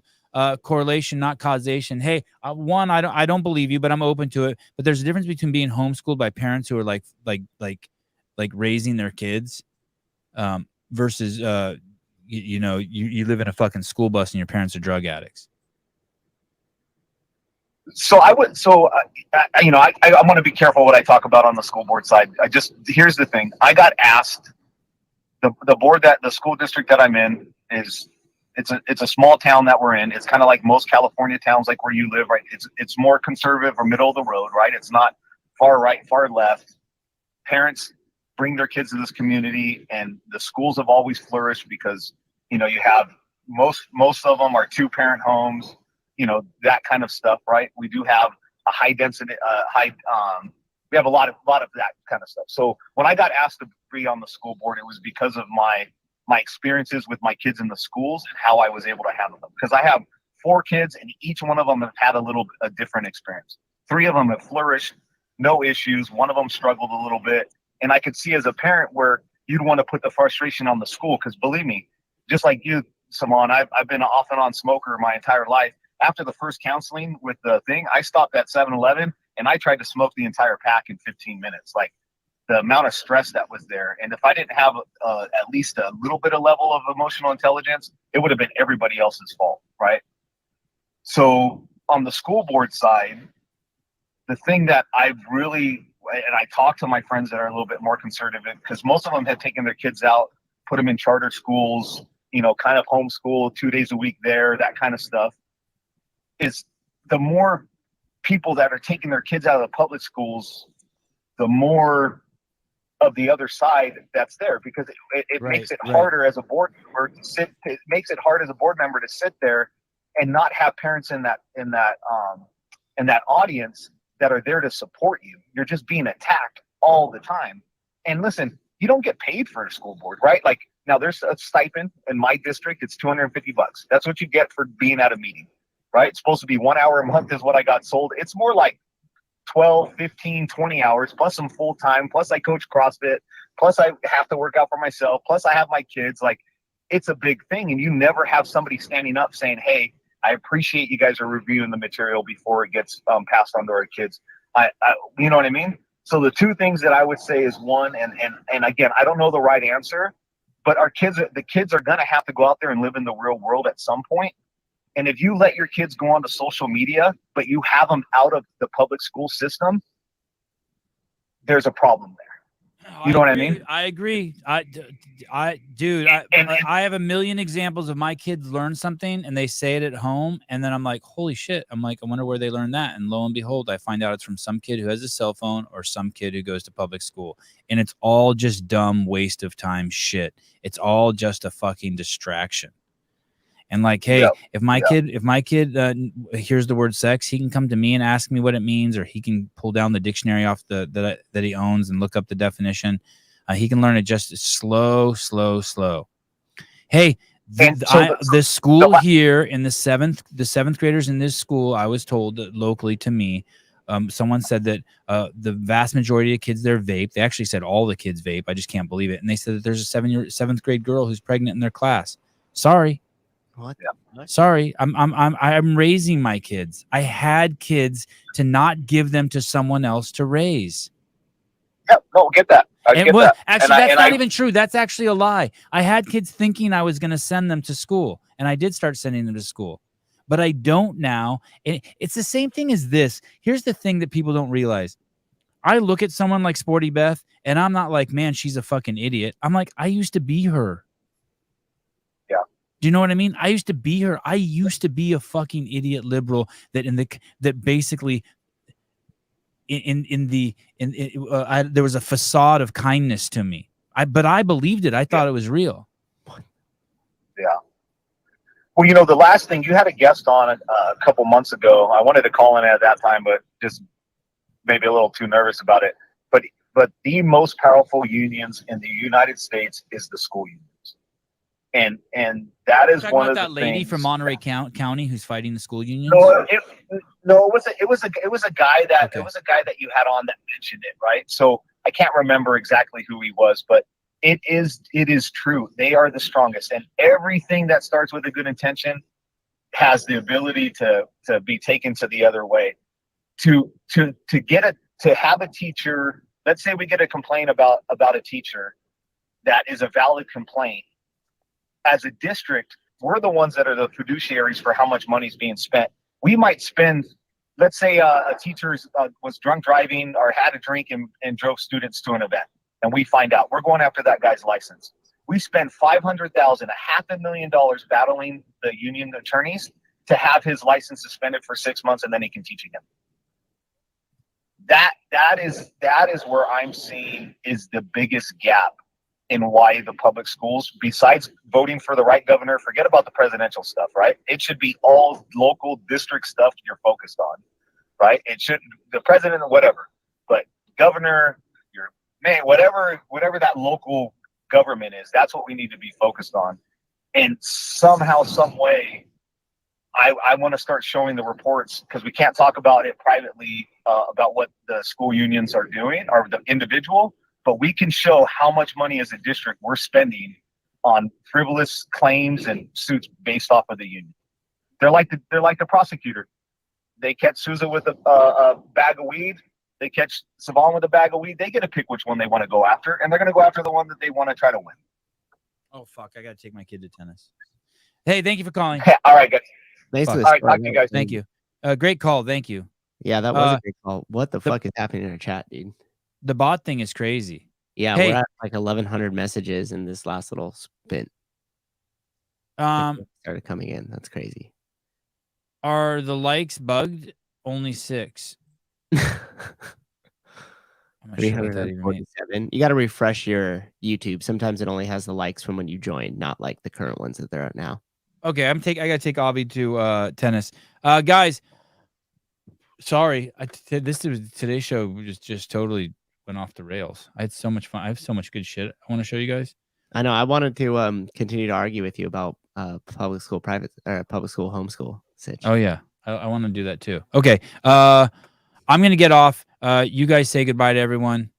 Correlation, not causation. Hey, one, I don't believe you, but I'm open to it. But there's a difference between being homeschooled by parents who are like raising their kids, versus you live in a fucking school bus and your parents are drug addicts. So I would, you know, I want to be careful what I talk about on the school board side. Here's the thing. I got asked, the school district that I'm in it's a small town that we're in. It's kind of like most California towns, like where you live, right? It's more conservative or middle of the road, right? It's not far right, far left. Parents bring their kids to this community, and the schools have always flourished because, you know, you have most of them are 2-parent homes, you know, that kind of stuff, right? We do have a high density, we have a lot of that kind of stuff. So when I got asked to be on the school board, it was because of my experiences with my kids in the schools and how I was able to handle them. Because I have 4 kids, and each one of them have had a different experience. 3 of them have flourished, no issues. 1 of them struggled a little bit. And I could see as a parent where you'd want to put the frustration on the school. Because believe me, just like you, Sevan, I've been off and on smoker my entire life. After the first counseling with the thing, I stopped at 7-Eleven and I tried to smoke the entire pack in 15 minutes. Like, the amount of stress that was there. And if I didn't have at least a little bit of level of emotional intelligence, it would have been everybody else's fault, right? So on the school board side, the thing that I've really, and I talk to my friends that are a little bit more conservative, because most of them have taken their kids out, put them in charter schools, you know, kind of homeschool, 2 days a week there, that kind of stuff, is the more people that are taking their kids out of the public schools, the more of the other side that's there, because it makes it harder as a board member to sit. It makes it hard as a board member to sit there and not have parents in that audience that are there to support you. You're just being attacked all the time. And listen, you don't get paid for a school board, right? Like, now there's a stipend in my district. It's $250. That's what you get for being at a meeting, right? It's supposed to be 1 hour a month is what I got sold. It's more like 12, 15, 20 hours, plus some full time, plus I coach CrossFit, plus I have to work out for myself, plus I have my kids. Like, it's a big thing. And you never have somebody standing up saying, hey, I appreciate you guys are reviewing the material before it gets passed on to our kids. You know what I mean? So the 2 things that I would say is, one, and again, I don't know the right answer, but the kids are going to have to go out there and live in the real world at some point. And if you let your kids go onto social media, but you have them out of the public school system, there's a problem there. You know what I mean? I agree. I have a million examples of my kids learn something and they say it at home, and then I'm like, holy shit. I'm like, I wonder where they learned that. And lo and behold, I find out it's from some kid who has a cell phone or some kid who goes to public school. And it's all just dumb waste of time shit. It's all just a fucking distraction. And like, hey, if my kid hears the word sex, he can come to me and ask me what it means, or he can pull down the dictionary off that he owns and look up the definition. He can learn it just slow. Hey, the school here in the seventh graders in this school, I was told that locally to me, someone said that the vast majority of kids there vape. They actually said all the kids vape. I just can't believe it. And they said that there's a 7th grade girl who's pregnant in their class. Sorry. What? Yeah. Sorry, I'm raising my kids. I had kids to not give them to someone else to raise. Yeah, no, get that. Actually, that's not even true. That's actually a lie. I had kids thinking I was going to send them to school, and I did start sending them to school, but I don't now. And it's the same thing as this. Here's the thing that people don't realize. I look at someone like Sporty Beth, and I'm not like, man, she's a fucking idiot. I'm like, I used to be her. Do you know what I mean? I used to be her. I used to be a fucking idiot liberal that basically there was a facade of kindness to me. But I believed it. I thought it was real. Yeah. Well, you know, the last thing, you had a guest on a couple months ago. I wanted to call in at that time, but just maybe a little too nervous about it. But the most powerful unions in the United States is the school unions. And that is one of that the lady things from Monterey County who's fighting the school unions. No, it was a guy that you had on that mentioned it, right? So I can't remember exactly who he was, but it is true. They are the strongest, and everything that starts with a good intention has the ability to be taken to the other way. To have a teacher. Let's say we get a complaint about a teacher that is a valid complaint. As a district, we're the ones that are the fiduciaries for how much money is being spent. We might spend let's say a teacher was drunk driving or had a drink and drove students to an event, and we find out, we're going after that guy's license. We spend $500,000, $500,000 battling the union attorneys to have his license suspended for 6 months, and then he can teach again. That is where I'm seeing is the biggest gap in why the public schools, besides voting for the right governor, forget about the presidential stuff, right? It should be all local district stuff you're focused on, right? It shouldn't, the president or whatever, but governor, your man, whatever that local government is, that's what we need to be focused on. And somehow, some way, I want to start showing the reports, because we can't talk about it privately about what the school unions are doing or the individual, but we can show how much money as a district we're spending on frivolous claims and suits based off of the union. They're like the prosecutor. They catch Sousa with a bag of weed. They catch Sevan with a bag of weed. They get to pick which one they want to go after, and they're going to go after the one that they want to try to win. Oh, fuck. I got to take my kid to tennis. Hey, thank you for calling. All right, guys. Thanks for All the right, story. talk to you guys. Thank you. Great call. Thank you. Yeah, that was a great call. What the fuck is happening in our chat, dude? The bot thing is crazy. Yeah, Hey. we're at like 1,100 messages in this last little spin. Started coming in. That's crazy. Are the likes bugged? Only 6. I'm not sure what that even means. 347. You got to refresh your YouTube. Sometimes it only has the likes from when you joined, not like the current ones that they're at now. Okay, I gotta take Avi to tennis. Guys, sorry, today's show just totally went off the rails. I had so much fun. I have so much good shit I want to show you guys. I know. I wanted to continue to argue with you about public school, private, or public school, homeschool. Oh yeah, I want to do that too. Okay, I'm gonna get off. You guys say goodbye to everyone.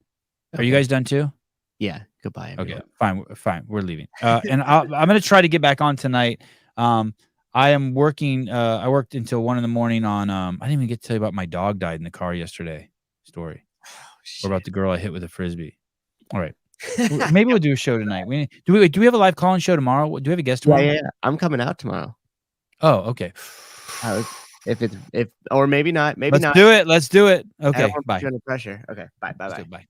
Are you guys done too? Yeah, goodbye. Everyone. Okay, fine. We're leaving. And I'm gonna try to get back on tonight. I am working. I worked until 1 a.m. on. I didn't even get to tell you about my dog died in the car yesterday. Story. Or about the girl I hit with a frisbee. All right. Maybe we'll do a show tonight. Do we have a live call-in show tomorrow? Do we have a guest tomorrow? Yeah. I'm coming out tomorrow. Oh, okay. Or maybe not. Maybe Let's not. do it. Let's do it. Okay. I don't want to Bye. put you under pressure. Okay. Bye. Bye.